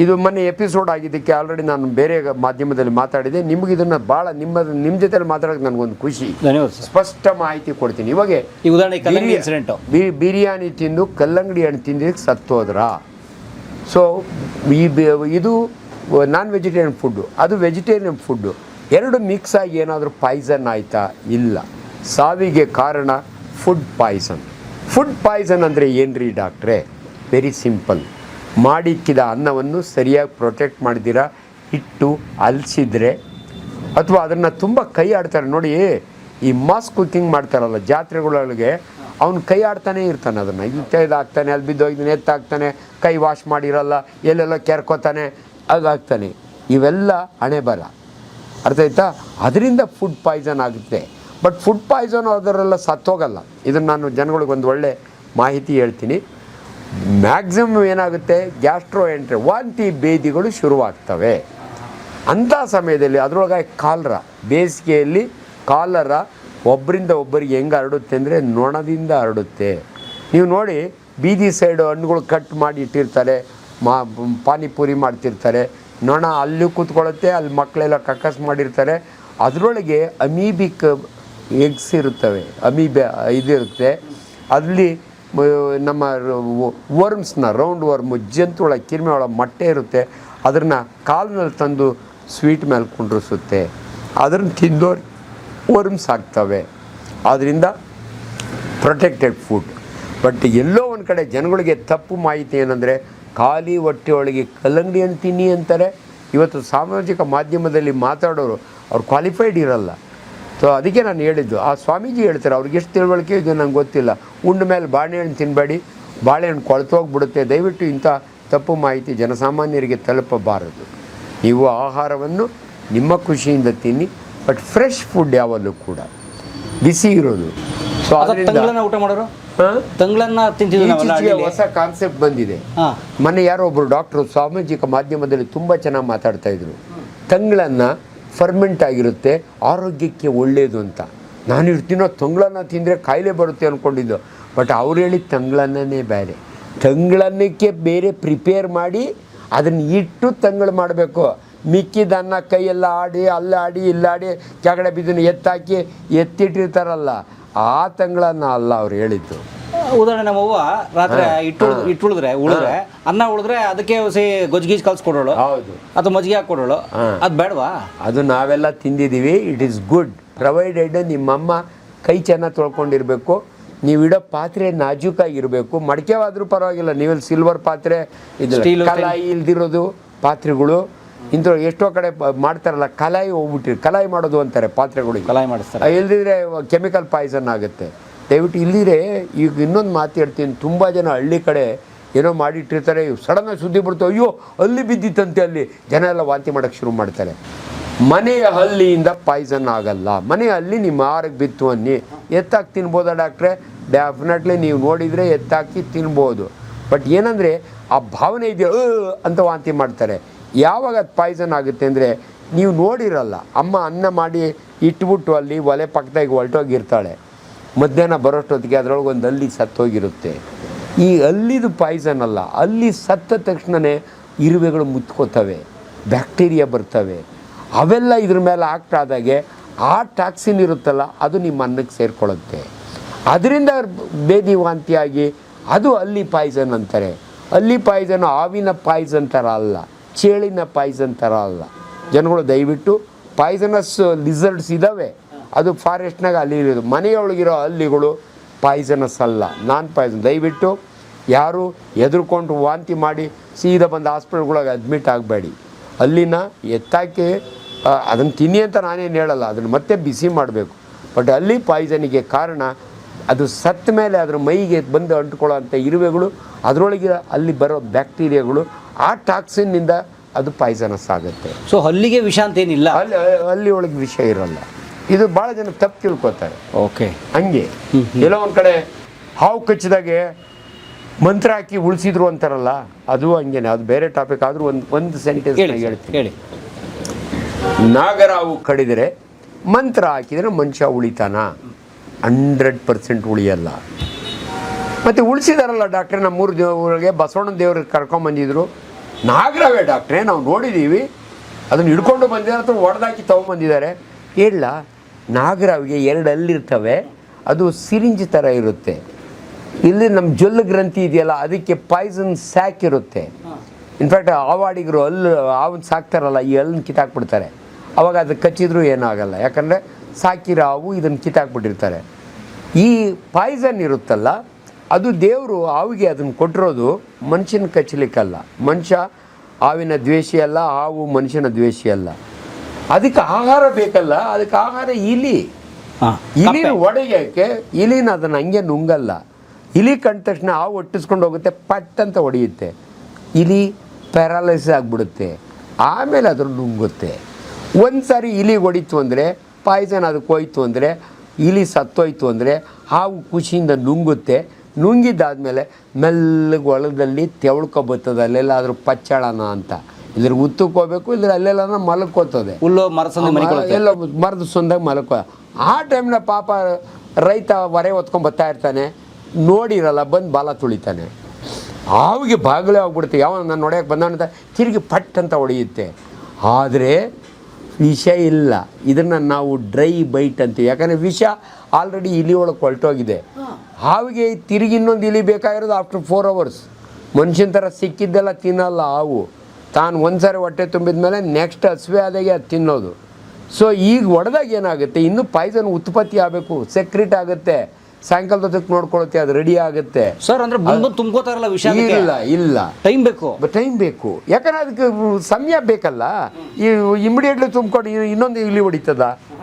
ಇದು ಮೊನ್ನೆ ಎಪಿಸೋಡ್ ಆಗಿದ್ದಕ್ಕೆ ಆಲ್ರೆಡಿ ನಾನು ಬೇರೆ ಮಾಧ್ಯಮದಲ್ಲಿ ಮಾತಾಡಿದೆ. ನಿಮ್ಗೆ ಇದನ್ನು ಭಾಳ ನಿಮ್ಮ ಜೊತೆಲಿ ಮಾತಾಡೋಕ್ಕೆ ನನಗೊಂದು ಖುಷಿ. ಸ್ಪಷ್ಟ ಮಾಹಿತಿ ಕೊಡ್ತೀನಿ. ಇವಾಗ ಉದಾಹರಣೆ ಬಿರಿಯಾನಿ ತಿಂದು ಕಲ್ಲಂಗಡಿ ಹಣ್ಣು ತಿಂದಿದ್ದಕ್ಕೆ ಸತ್ತೋದ್ರ, ಸೊ ಇದು ನಾನ್ ವೆಜಿಟೇರಿಯನ್ ಫುಡ್ಡು, ಅದು ವೆಜಿಟೇರಿಯನ್ ಫುಡ್ಡು, ಎರಡು ಮಿಕ್ಸ್ ಆಗಿ ಏನಾದರೂ ಪಾಯ್ಸನ್ ಆಯಿತಾ? ಇಲ್ಲ. ಸಾವಿಗೆ ಕಾರಣ ಫುಡ್ ಪಾಯ್ಸನ್. ಫುಡ್ ಪಾಯ್ಸನ್ ಅಂದರೆ ಏನು ರೀ ಡಾಕ್ಟ್ರೇ? Very simple. ಮಾಡಿಕ್ಕಿದ ಅನ್ನವನ್ನು ಸರಿಯಾಗಿ ಪ್ರೊಟೆಕ್ಟ್ ಮಾಡಿದಿರ ಇಟ್ಟು ಅಲಸಿದ್ರೆ, ಅಥವಾ ಅದನ್ನು ತುಂಬ ಕೈ ಆಡ್ತಾರೆ ನೋಡಿ, ಈ ಮಾಸ್ ಕುಕ್ಕಿಂಗ್ ಮಾಡ್ತಾರಲ್ಲ ಜಾತ್ರೆಗಳೊಳಗೆ, ಅವ್ನು ಕೈ ಆಡ್ತಾನೆ ಇರ್ತಾನೆ, ಅದನ್ನು ಇದಾಗ್ತಾನೆ, ಅಲ್ಲಿ ಬಿದ್ದೋಗಿದ್ದಾನೆ, ಎತ್ತಾಗ್ತಾನೆ, ಕೈ ವಾಶ್ ಮಾಡಿರಲ್ಲ, ಎಲ್ಲೆಲ್ಲೋ ಕೆರ್ಕೋತಾನೆ, ಹಾಗಾಗ್ತಾನೆ. ಇವೆಲ್ಲ ಹಣೆ ಬರ, ಅರ್ಥ ಆಯ್ತಾ? ಅದರಿಂದ ಫುಡ್ ಪಾಯ್ಸನ್ ಆಗುತ್ತೆ. ಬಟ್ ಫುಡ್ ಪಾಯ್ಸನ್ ಅದರೆಲ್ಲ ಸತ್ತೋಗಲ್ಲ. ಇದನ್ನು ನಾನು ಜನಗಳಿಗೆ ಒಂದು ಒಳ್ಳೆ ಮಾಹಿತಿ ಹೇಳ್ತೀನಿ. ಮ್ಯಾಕ್ಸಿಮಮ್ ಏನಾಗುತ್ತೆ, ಗ್ಯಾಸ್ಟ್ರೋಎಂಟ್ರಿ ವಾಂತಿ ಭೇದಿಗಳು ಶುರುವಾಗ್ತವೆ. ಅಂಥ ಸಮಯದಲ್ಲಿ ಅದರೊಳಗೆ ಕಾಲರ, ಬೇಸಿಗೆಯಲ್ಲಿ ಕಾಲರ ಒಬ್ಬರಿಂದ ಒಬ್ಬರಿಗೆ ಹೆಂಗೆ ಹರಡುತ್ತೆ ಅಂದರೆ ನೊಣದಿಂದ ಹರಡುತ್ತೆ. ನೀವು ನೋಡಿ, ಬೀದಿ ಸೈಡು ಹಣ್ಣುಗಳು ಕಟ್ ಮಾಡಿ ಇಟ್ಟಿರ್ತಾರೆ, ಪಾನಿಪುರಿ ಮಾಡ್ತಿರ್ತಾರೆ, ನೊಣ ಅಲ್ಲಿ ಕೂತ್ಕೊಳ್ಳುತ್ತೆ, ಅಲ್ಲಿ ಮಕ್ಕಳೆಲ್ಲ ಕಕ್ಕಸ್ ಮಾಡಿರ್ತಾರೆ, ಅದರೊಳಗೆ ಅಮೀಬಿಕ್ ಎಗ್ಸ್ ಇರುತ್ತವೆ, ಇದಿರುತ್ತೆ. ಅಲ್ಲಿ ನಮ್ಮ ವರ್ಮ್ಸ್ನ, ರೌಂಡ್ ವರ್ಮು, ಜಂತುಳ, ಕಿರ್ಮೆ ಒಳ ಮೊಟ್ಟೆ ಇರುತ್ತೆ, ಅದನ್ನು ಕಾಲಿನಲ್ಲಿ ತಂದು ಸ್ವೀಟ್ ಮೇಲೆ ಕುಂಡ್ರಿಸುತ್ತೆ, ಅದನ್ನು ತಿಂದೋರು ವರ್ಮ್ಸ್ ಆಗ್ತವೆ. ಆದ್ದರಿಂದ ಪ್ರೊಟೆಕ್ಟೆಡ್ ಫುಡ್. ಬಟ್ ಎಲ್ಲೋ ಒಂದು ಕಡೆ ಜನಗಳಿಗೆ ತಪ್ಪು ಮಾಹಿತಿ ಏನಂದರೆ, ಖಾಲಿ ಹೊಟ್ಟೆಯೊಳಗೆ ಕಲ್ಲಂಗಡಿ ಹಣ್ಣು ತಿನ್ನಿ ಅಂತಾರೆ. ಇವತ್ತು ಸಾಮಾಜಿಕ ಮಾಧ್ಯಮದಲ್ಲಿ ಮಾತಾಡೋರು ಅವ್ರು ಕ್ವಾಲಿಫೈಡ್ ಇರಲ್ಲ. ಸೊ ಅದಕ್ಕೆ ನಾನು ಹೇಳಿದ್ದು, ಆ ಸ್ವಾಮೀಜಿ ಹೇಳ್ತಾರೆ, ಅವ್ರಿಗೆ ಎಷ್ಟು ತಿಳುವಳಿಕೆ ಇದು ನಂಗೆ ಗೊತ್ತಿಲ್ಲ, ಉಂಡ ಮೇಲೆ ಬಾಳೆಹಣ್ಣು ತಿನ್ನಬೇಡಿ, ಬಾಳೆಹಣ್ಣು ಕೊಳ್ತೋಗ್ಬಿಡುತ್ತೆ. ದಯವಿಟ್ಟು ಇಂಥ ತಪ್ಪು ಮಾಹಿತಿ ಜನಸಾಮಾನ್ಯರಿಗೆ ತಲುಪಬಾರದು. ನೀವು ಆಹಾರವನ್ನು ನಿಮ್ಮ ಖುಷಿಯಿಂದ ತಿನ್ನಿ, ಬಟ್ ಫ್ರೆಶ್ ಫುಡ್ ಯಾವಲ್ಲೂ ಕೂಡ ಬಿಸಿ ಇರೋದು. ಸೊ ಅದರಿಂದ ಊಟ ಮಾಡೋರು ತಂಗಳನ್ನ ತಿಂತಿದ್ವಿ. ಹೊಸ ಕಾನ್ಸೆಪ್ಟ್ ಬಂದಿದೆ. ಮೊನ್ನೆ ಯಾರೋ ಒಬ್ಬರು ಡಾಕ್ಟ್ರು ಸಾಮಾಜಿಕ ಮಾಧ್ಯಮದಲ್ಲಿ ತುಂಬ ಚೆನ್ನಾಗಿ ಮಾತಾಡ್ತಾ ಇದ್ರು. ತಂಗಳನ್ನ ಫರ್ಮೆಂಟ್ ಆಗಿರುತ್ತೆ, ಆರೋಗ್ಯಕ್ಕೆ ಒಳ್ಳೆಯದು ಅಂತ. ನಾನು ಇರ್ತೀನೋ ತಂಗಳನ್ನ ತಿಂದರೆ ಕಾಯಿಲೆ ಬರುತ್ತೆ ಅಂದ್ಕೊಂಡಿದ್ದು. ಬಟ್ ಅವ್ರು ಹೇಳಿದ ತಂಗಳನ್ನೇ ಬೇರೆ, ತಂಗಳನ್ನಕ್ಕೆ ಬೇರೆ ಪ್ರಿಪೇರ್ ಮಾಡಿ ಅದನ್ನು ಇಟ್ಟು ತಂಗಳು ಮಾಡಬೇಕು. ಮಿಕ್ಕಿದನ್ನ ಕೈಯೆಲ್ಲ ಆಡಿ ಅಲ್ಲಾಡಿ ಇಲ್ಲಾಡಿ ಕೆಳಗಡೆ ಬಿದ್ದನ್ನು ಎತ್ತಾಕಿ ಎತ್ತಿಟ್ಟಿರ್ತಾರಲ್ಲ, ಆ ತಂಗಳನ್ನ ಅಲ್ಲ ಅವ್ರು ಹೇಳಿದ್ದು. ಉದಾಹರಣೆ ನಮ್ಮವ್ವ ರಾತ್ರಿ ಇಟ್ಟುಳಿದ್ರೆ ಅನ್ನ ಉಳಿದ್ರೆ ಅದಕ್ಕೆ ಗೊಜ್ಜಿಗೀಜ್ ಕಲ್ಸ್ಕೊಡೋಳು, ಹೌದು, ಅಥವಾ ಮಜ್ಜಿಗೆ ಹಾಕೊಡೋಳು. ಅದು ಬೇಡವಾ? ಅದು ನಾವೆಲ್ಲ ತಿಂದಿದ್ದೀವಿ. ಇಟ್ ಈಸ್ ಗುಡ್ ಪ್ರೊವೈಡೆಡ್ ನಿಮ್ಮಮ್ಮ ಕೈ ಚೆನ್ನಾಗಿ ತೊಳ್ಕೊಂಡಿರ್ಬೇಕು, ನೀವು ಇಡೋ ಪಾತ್ರೆ ನಾಜೂಕಾಗಿರಬೇಕು. ಮಡಿಕೆವಾದ್ರೂ ಪರವಾಗಿಲ್ಲ, ನೀವೆಲ್ಲಿ ಸಿಲ್ವರ್ ಪಾತ್ರೆ, ಇದು ಕಲಾಯಿ ಇಲ್ದಿರೋದು ಪಾತ್ರೆಗಳು ಇಂಥ ಎಷ್ಟೋ ಕಡೆ ಮಾಡ್ತಾರಲ್ಲ, ಕಲಾಯಿ ಹೋಗ್ಬಿಟ್ಟಿರಿ, ಕಲಾಯಿ ಮಾಡೋದು ಅಂತಾರೆ ಪಾತ್ರೆಗಳಿಗೆ, ಕಲಾಯಿ ಮಾಡಿಸ್ತಾರೆ. ಇಲ್ದಿದ್ರೆ ಕೆಮಿಕಲ್ ಪಾಯ್ಸನ್ ಆಗುತ್ತೆ. ದಯವಿಟ್ಟು ಇಲ್ಲಿದ್ರೆ ಈಗ ಇನ್ನೊಂದು ಮಾತು ಹೇಳ್ತೀನಿ, ತುಂಬ ಜನ ಹಳ್ಳಿ ಕಡೆ ಏನೋ ಮಾಡಿಟ್ಟಿರ್ತಾರೆ, ಸಡನ್ನಾಗಿ ಸುದ್ದಿ ಬಿಡ್ತಾವೆ, ಅಯ್ಯೋ ಅಲ್ಲಿ ಬಿದ್ದಿತ್ತಂತೆ, ಅಲ್ಲಿ ಜನ ಎಲ್ಲ ವಾಂತಿ ಮಾಡೋಕ್ಕೆ ಶುರು ಮಾಡ್ತಾರೆ. ಮನೆಯ ಹಲ್ಲಿಯಿಂದ ಪಾಯ್ಸನ್ ಆಗಲ್ಲ. ಮನೆಯ ಹಲ್ಲಿ ನಿಮ್ಮ ಆಹಾರಕ್ಕೆ ಬಿತ್ತು ಅನ್ನಿ, ಎತ್ತಾಕಿ ತಿನ್ಬೋದಾ ಡಾಕ್ಟ್ರೆ? ಡೆಫಿನೆಟ್ಲಿ ನೀವು ನೋಡಿದರೆ ಎತ್ತಾಕಿ ತಿನ್ಬೋದು. ಬಟ್ ಏನಂದರೆ ಆ ಭಾವನೆ ಇದೆಯಾ ಅಂತ ವಾಂತಿ ಮಾಡ್ತಾರೆ. ಯಾವಾಗ ಅದು ಪಾಯ್ಸನ್ ಆಗುತ್ತೆ ಅಂದರೆ, ನೀವು ನೋಡಿರಲ್ಲ, ಅಮ್ಮ ಅನ್ನ ಮಾಡಿ ಇಟ್ಬಿಟ್ಟು ಅಲ್ಲಿ ಒಲೆ ಪಕ್ಕದಾಗಿ ಹೊರಟೋಗಿರ್ತಾಳೆ, ಮಧ್ಯಾಹ್ನ ಬರೋಷ್ಟೊತ್ತಿಗೆ ಅದರೊಳಗೆ ಒಂದು ಹಲ್ಲಿ ಸತ್ತೋಗಿರುತ್ತೆ. ಈ ಹಲ್ಲಿದು ಪಾಯ್ಸನ್ ಅಲ್ಲ, ಅಲ್ಲಿ ಸತ್ತ ತಕ್ಷಣವೇ ಇರುವೆಗಳು ಮುತ್ಕೋತವೆ, ಬ್ಯಾಕ್ಟೀರಿಯಾ ಬರ್ತವೆ, ಅವೆಲ್ಲ ಇದ್ರ ಮೇಲೆ ಆಕ್ಟ್ ಆದಾಗೆ ಆ ಟಾಕ್ಸಿನ್ ಇರುತ್ತಲ್ಲ ಅದು ನಿಮ್ಮ ಅನ್ನಕ್ಕೆ ಸೇರಿಕೊಳ್ಳುತ್ತೆ. ಅದರಿಂದ ಬೇದಿ ವಾಂತಿಯಾಗಿ ಅದು ಅಲ್ಲಿ ಪಾಯ್ಸನ್ ಅಂತಾರೆ. ಅಲ್ಲಿ ಪಾಯ್ಸನ್ ಹಾವಿನ ಪಾಯ್ಸನ್ ಥರ ಅಲ್ಲ, ಚೇಳಿನ ಪಾಯ್ಸನ್ ಥರ ಅಲ್ಲ. ಜನಗಳು ದಯವಿಟ್ಟು ಪಾಯ್ಸನಸ್ ಲಿಸರ್ಡ್ಸ್ ಇದ್ದಾವೆ, ಅದು ಫಾರೆಸ್ಟ್ನಾಗ ಅಲ್ಲಿ ಇರೋದು. ಮನೆಯೊಳಗಿರೋ ಹಲ್ಲಿಗಳು ಪಾಯ್ಸನಸ್ ಅಲ್ಲ, ನಾನ್ ಪಾಯ್ಸನ್. ದಯವಿಟ್ಟು ಯಾರು ಹೆದರ್ಕೊಂಡು ವಾಂತಿ ಮಾಡಿ ಸೀದಾ ಬಂದು ಹಾಸ್ಪಿಟ್ಲ್ಗಳಿಗೆ ಅಡ್ಮಿಟ್ ಆಗಬೇಡಿ. ಅಲ್ಲಿನ ಎತ್ತಾಕಿ ಅದನ್ನು ತಿನ್ನಿ ಅಂತ ನಾನೇನು ಹೇಳಲ್ಲ, ಅದನ್ನು ಮತ್ತೆ ಬಿಸಿ ಮಾಡಬೇಕು. ಬಟ್ ಅಲ್ಲಿ ಪಾಯ್ಸನಿಗೆ ಕಾರಣ ಅದು ಸತ್ತ ಮೇಲೆ ಅದರ ಮೈಗೆ ಬಂದು ಅಂಟ್ಕೊಳ್ಳೋ ಅಂಥ ಇರುವೆಗಳು, ಅದರೊಳಗೆ ಅಲ್ಲಿ ಬರೋ ಬ್ಯಾಕ್ಟೀರಿಯಾಗಳು, ಆ ಟಾಕ್ಸಿನ್ನಿಂದ ಅದು ಪಾಯ್ಸನಸ್ ಆಗುತ್ತೆ. ಸೊ ಹಲ್ಲಿಗೆ ವಿಷ ಅಂತ ಏನಿಲ್ಲ, ಅಲ್ಲಿ ಒಳಗೆ ವಿಷ ಇರಲ್ಲ. ಇದು ಭಾಳ ಜನ ತಪ್ಪು ತಿಳ್ಕೊತಾರೆ. ಓಕೆ, ಹಂಗೆ ಎಲ್ಲೋ ಒಂದು ಕಡೆ ಹಾವು ಕಚ್ಚಿದಾಗೆ ಮಂತ್ರ ಹಾಕಿ ಉಳಿಸಿದ್ರು ಅಂತಾರಲ್ಲ, ಅದು ಹಂಗೇನೆ. ಅದು ಬೇರೆ ಟಾಪಿಕ್ ಆದರೂ ಒಂದು ಸೆಂಟೆನ್ಸ್ ಹೇಳ್ತೀನಿ ಹೇಳಿ. ನಾಗರಾವು ಕಡಿದರೆ ಮಂತ್ರ ಹಾಕಿದರೆ ಮನುಷ್ಯ ಉಳಿತಾನ? 100% ಉಳಿಯಲ್ಲ. ಮತ್ತು ಉಳಿಸಿದಾರಲ್ಲ ಡಾಕ್ಟ್ರೆ, ನಮ್ಮ ಊರಿಗೆ ಬಸವಣ್ಣನ ದೇವ್ರಿಗೆ ಕರ್ಕೊಂಬಂದಿದ್ರು, ನಾಗರಾವೇ ಡಾಕ್ಟ್ರೆ ನಾವು ನೋಡಿದ್ದೀವಿ, ಅದನ್ನು ಹಿಡ್ಕೊಂಡು ಬಂದಿದ್ದಾರೆ ಅಥವಾ ಒಡೆದಾಕಿ ತೊಗೊಂಬಂದಿದ್ದಾರೆ. ಇಲ್ಲ, ನಾಗರಾವಿಗೆ 2 ಹಲ್ಲಿರ್ತವೆ, ಅದು ಸಿರಿಂಜ್ ಥರ ಇರುತ್ತೆ. ಇಲ್ಲಿ ನಮ್ಮ ಜೊಲ್ಲು ಗ್ರಂಥಿ ಇದೆಯಲ್ಲ, ಅದಕ್ಕೆ ಪಾಯ್ಸನ್ ಸ್ಯಾಕ್ ಇರುತ್ತೆ. ಇನ್ಫ್ಯಾಕ್ಟ್ ಆವಾಡಿಗರು ಹಾವನ್ನ ಸಾಕ್ತಾರಲ್ಲ, ಈ ಹಲ್ಲನ್ನು ಕಿತ್ತಾಕ್ಬಿಡ್ತಾರೆ. ಅವಾಗ ಅದು ಕಚ್ಚಿದ್ರೂ ಏನಾಗಲ್ಲ, ಯಾಕಂದರೆ ಸಾಕಿರೋ ಹಾವು ಇದನ್ನು ಕಿತ್ತಾಕ್ಬಿಟ್ಟಿರ್ತಾರೆ. ಈ ಪಾಯ್ಸನ್ ಇರುತ್ತಲ್ಲ, ಅದು ದೇವರು ಹಾವಿಗೆ ಅದನ್ನು ಕೊಟ್ಟಿರೋದು ಮನುಷ್ಯನ ಕಚ್ಚಲಿಕ್ಕಲ್ಲ. ಮನುಷ್ಯ ಹಾವಿನ ದ್ವೇಷಿ ಅಲ್ಲ, ಹಾವು ಮನುಷ್ಯನ ದ್ವೇಷಿ ಅಲ್ಲ. ಅದಕ್ಕೆ ಆಹಾರ ಬೇಕಲ್ಲ, ಅದಕ್ಕೆ ಆಹಾರ ಇಲಿ. ಇಲಿನ ಹೊಡೆಯೋಕ್ಕೆ ಇಲಿನ ಅದನ್ನು ಹಂಗೆ ನುಂಗಲ್ಲ. ಇಲಿ ಕಂಡ ತಕ್ಷಣ ಹಾವು ಒಟ್ಟಿಸ್ಕೊಂಡು ಹೋಗುತ್ತೆ, ಪಟ್ ಅಂತ ಹೊಡೆಯುತ್ತೆ. ಇಲಿ ಪ್ಯಾರಾಲೈಸಿಸ್ ಆಗಿಬಿಡುತ್ತೆ, ಆಮೇಲೆ ಅದನ್ನು ನುಂಗುತ್ತೆ. ಒಂದು ಸಾರಿ ಇಲಿಗೆ ಹೊಡಿತು ಅಂದರೆ, ಪಾಯ್ಸನ್ ಅದಕ್ಕೆ ಹೋಯ್ತು ಅಂದರೆ, ಇಲಿ ಸತ್ತೋಯ್ತು ಅಂದರೆ ಹಾವು ಖುಷಿಯಿಂದ ನುಂಗುತ್ತೆ. ನುಂಗಿದ್ದಾದಮೇಲೆ ಮೆಲ್ಲಗೆ ಒಳದಲ್ಲಿ ತೆವಳ್ಕೊಬರ್ತದೆ, ಅಲ್ಲೆಲ್ಲಾದ್ರೂ ಪಚ್ಚಳನ ಅಂತ. ಇದ್ರ ಉತ್ತಕ್ಕೆ ಹೋಗ್ಬೇಕು, ಇದ್ರ ಅಲ್ಲೆಲ್ಲ ಮಲ್ಕೋತದೆ, ಹುಲ್ಲು ಎಲ್ಲ ಮರದ ಸೊಂದಾಗ ಮಲ್ಕೋ. ಆ ಟೈಮ್ನ ಪಾಪ ರೈತ ಹೊರೆ ಹೊತ್ಕೊಂಡು ಬರ್ತಾ ಇರ್ತಾನೆ, ನೋಡಿರಲ್ಲ, ಬಂದು ಬಾಲ ತುಳಿತಾನೆ. ಹಾವಿಗೆ ಬಾಗಿಲೇ ಹೋಗ್ಬಿಡುತ್ತೆ, ಯಾವ ನಾನು ನೋಡೋಕೆ ಬಂದವನಂತ ತಿರುಗಿ ಪಟ್ ಅಂತ ಹೊಡೆಯುತ್ತೆ. ಆದರೆ ವಿಷ ಇಲ್ಲ. ಇದನ್ನು ನಾವು ಡ್ರೈ ಬೈಟ್ ಅಂತೀವಿ, ಯಾಕಂದರೆ ವಿಷ ಆಲ್ರೆಡಿ ಇಲಿ ಒಳಗೆ ಹೊರಟೋಗಿದೆ. ಹಾವಿಗೆ ತಿರುಗಿ ಇನ್ನೊಂದು ಇಲಿ ಬೇಕಾಗಿರೋದು ಆಫ್ಟರ್ 4 hours. ಮನುಷ್ಯನ ಥರ ಸಿಕ್ಕಿದ್ದೆಲ್ಲ ತಿನ್ನಲ್ಲ ಹಾವು. ತಾನು ಒಂದು ಸಾರಿ ಹೊಟ್ಟೆ ತುಂಬಿದ ಮೇಲೆ ನೆಕ್ಸ್ಟ್ ಹಸಿವೆ ಆದಾಗೆ ಅದು ತಿನ್ನೋದು. ಸೊ ಈಗ ಹೊಡೆದಾಗ ಏನಾಗುತ್ತೆ, ಇನ್ನೂ ಪಾಯ್ಸನ್ ಉತ್ಪತ್ತಿ ಆಗಬೇಕು, ಸೆಕ್ರೆಟ್ ಆಗುತ್ತೆ, ಸಾಯಂಕಾಲದ ಹೊತ್ತಿಗೆ ನೋಡ್ಕೊಳುತ್ತೆ, ಅದು ರೆಡಿ ಆಗುತ್ತೆ. ಸರ್ ಅಂದರೆ ತುಂಬ್ಕೋತಾರಲ್ಲ ವಿಷ, ಇಲ್ಲ ಟೈಮ್ ಬೇಕು. ಯಾಕಂದ್ರೆ ಅದಕ್ಕೆ ಸಮಯ ಬೇಕಲ್ಲ. ಈ ಇಮಿಡಿಯೇಟ್ಲಿ ತುಂಬ್ಕೊಂಡು ಇನ್ನೊಂದು ಇಲಿ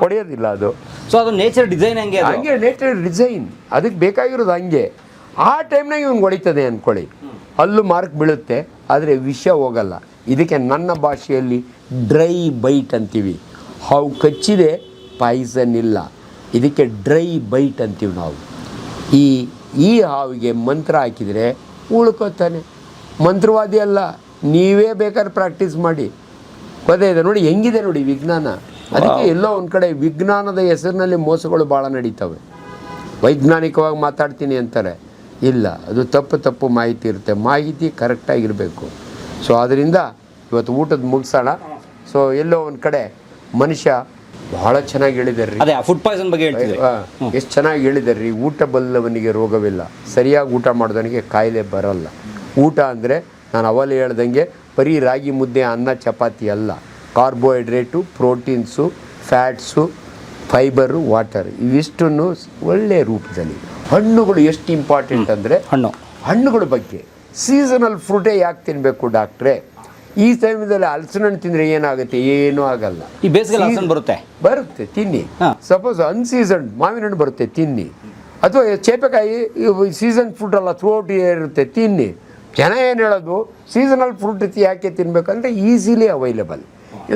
ಹೊಡೆಯೋದಿಲ್ಲ ಅದು. ಸೊ ಅದು ನೇಚರ್ ಡಿಸೈನ್ ಹಂಗೆ ನೇಚರ್ ಡಿಸೈನ್, ಅದಕ್ಕೆ ಬೇಕಾಗಿರೋದು ಹಂಗೆ. ಆ ಟೈಮ್ನಾಗ ಇವ್ನು ಹೊಡಿತದೆ ಅಂದ್ಕೊಳ್ಳಿ, ಅಲ್ಲೂ ಮಾರ್ಕ್ ಬೀಳುತ್ತೆ, ಆದರೆ ವಿಷ ಹೋಗಲ್ಲ. ಇದಕ್ಕೆ ನನ್ನ ಭಾಷೆಯಲ್ಲಿ ಡ್ರೈ ಬೈಟ್ ಅಂತೀವಿ. ಹಾವು ಕಚ್ಚಿದೆ, ಪಾಯ್ಸನ್ ಇಲ್ಲ, ಇದಕ್ಕೆ ಡ್ರೈ ಬೈಟ್ ಅಂತೀವಿ ನಾವು. ಈ ಹಾವಿಗೆ ಮಂತ್ರ ಹಾಕಿದರೆ ಉಳ್ಕೋತಾನೆ. ಮಂತ್ರವಾದಿ ಅಲ್ಲ, ನೀವೇ ಬೇಕಾದ್ರೆ ಪ್ರಾಕ್ಟೀಸ್ ಮಾಡಿ. ಗೊತ್ತಾಯಿದೆ ನೋಡಿ, ಹೆಂಗಿದೆ ನೋಡಿ ವಿಜ್ಞಾನ. ಅದಕ್ಕೆ ಎಲ್ಲೋ ಒಂದು ಕಡೆ ವಿಜ್ಞಾನದ ಹೆಸರಿನಲ್ಲಿ ಮೋಸಗಳು ಭಾಳ ನಡೀತವೆ. ವೈಜ್ಞಾನಿಕವಾಗಿ ಮಾತಾಡ್ತೀನಿ ಅಂತಾರೆ, ಇಲ್ಲ, ಅದು ತಪ್ಪು ಮಾಹಿತಿ ಇರುತ್ತೆ. ಮಾಹಿತಿ ಕರೆಕ್ಟಾಗಿರಬೇಕು. ಸೊ ಅದರಿಂದ ಇವತ್ತು ಊಟದ ಮುಗಿಸೋಣ. ಸೊ ಎಲ್ಲೋ ಒಂದು ಕಡೆ ಮನುಷ್ಯ ಭಾಳ ಚೆನ್ನಾಗಿ ಹೇಳಿದಾರ್ರಿ. ಅದೇ ಫುಡ್ ಪಾಯ್ಸನ್ ಬಗ್ಗೆ ಹೇಳ್ತೀವಿ. ಎಷ್ಟು ಚೆನ್ನಾಗಿ ಹೇಳಿದಾರ್ರಿ. ಊಟ ಬಲ್ಲವನಿಗೆ ರೋಗವಿಲ್ಲ, ಸರಿಯಾಗಿ ಊಟ ಮಾಡಿದವನಿಗೆ ಕಾಯಿಲೆ ಬರಲ್ಲ. ಊಟ ಅಂದರೆ ನಾನು ಅವಲೇ ಹೇಳ್ದಂಗೆ ಬರೀ ರಾಗಿ ಮುದ್ದೆ, ಅನ್ನ, ಚಪಾತಿ ಅಲ್ಲ. Carbohydrate, proteins, fats, fibre, water, ಇವಿಷ್ಟನ್ನು ಒಳ್ಳೆಯ ರೂಪದಲ್ಲಿ. ಹಣ್ಣುಗಳು ಎಷ್ಟು ಇಂಪಾರ್ಟೆಂಟ್ ಅಂದರೆ, ಹಣ್ಣುಗಳ ಬಗ್ಗೆ ಸೀಸನಲ್ ಫ್ರೂಟೇ ಯಾಕೆ ತಿನ್ನಬೇಕು ಡಾಕ್ಟ್ರೇ? ಈ ಟೈಮಲ್ಲಿ ಹಲಸಿನ ಹಣ್ಣು ತಿಂದರೆ ಏನಾಗುತ್ತೆ? ಏನೂ ಆಗಲ್ಲ. ಈ ಬೇಸಿಗೆ ಹಲಸಿನ ಬರುತ್ತೆ ತಿನ್ನಿ. ಸಪೋಸ್ ಅನ್ಸೀಸನ್ ಮಾವಿನ ಹಣ್ಣು ಬರುತ್ತೆ ತಿನ್ನಿ, ಅಥವಾ ಚೇಪೆಕಾಯಿ ಸೀಸನ್ ಫ್ರೂಟ್ ಅಲ್ಲ, ಥ್ರೂಔಟ್ ಇರುತ್ತೆ ತಿನ್ನಿ. ಜನ ಏನು ಹೇಳೋದು, ಸೀಸನಲ್ ಫ್ರೂಟ್ ಯಾಕೆ ತಿನ್ನಬೇಕಂದ್ರೆ ಈಸಿಲಿ ಅವೈಲೇಬಲ್.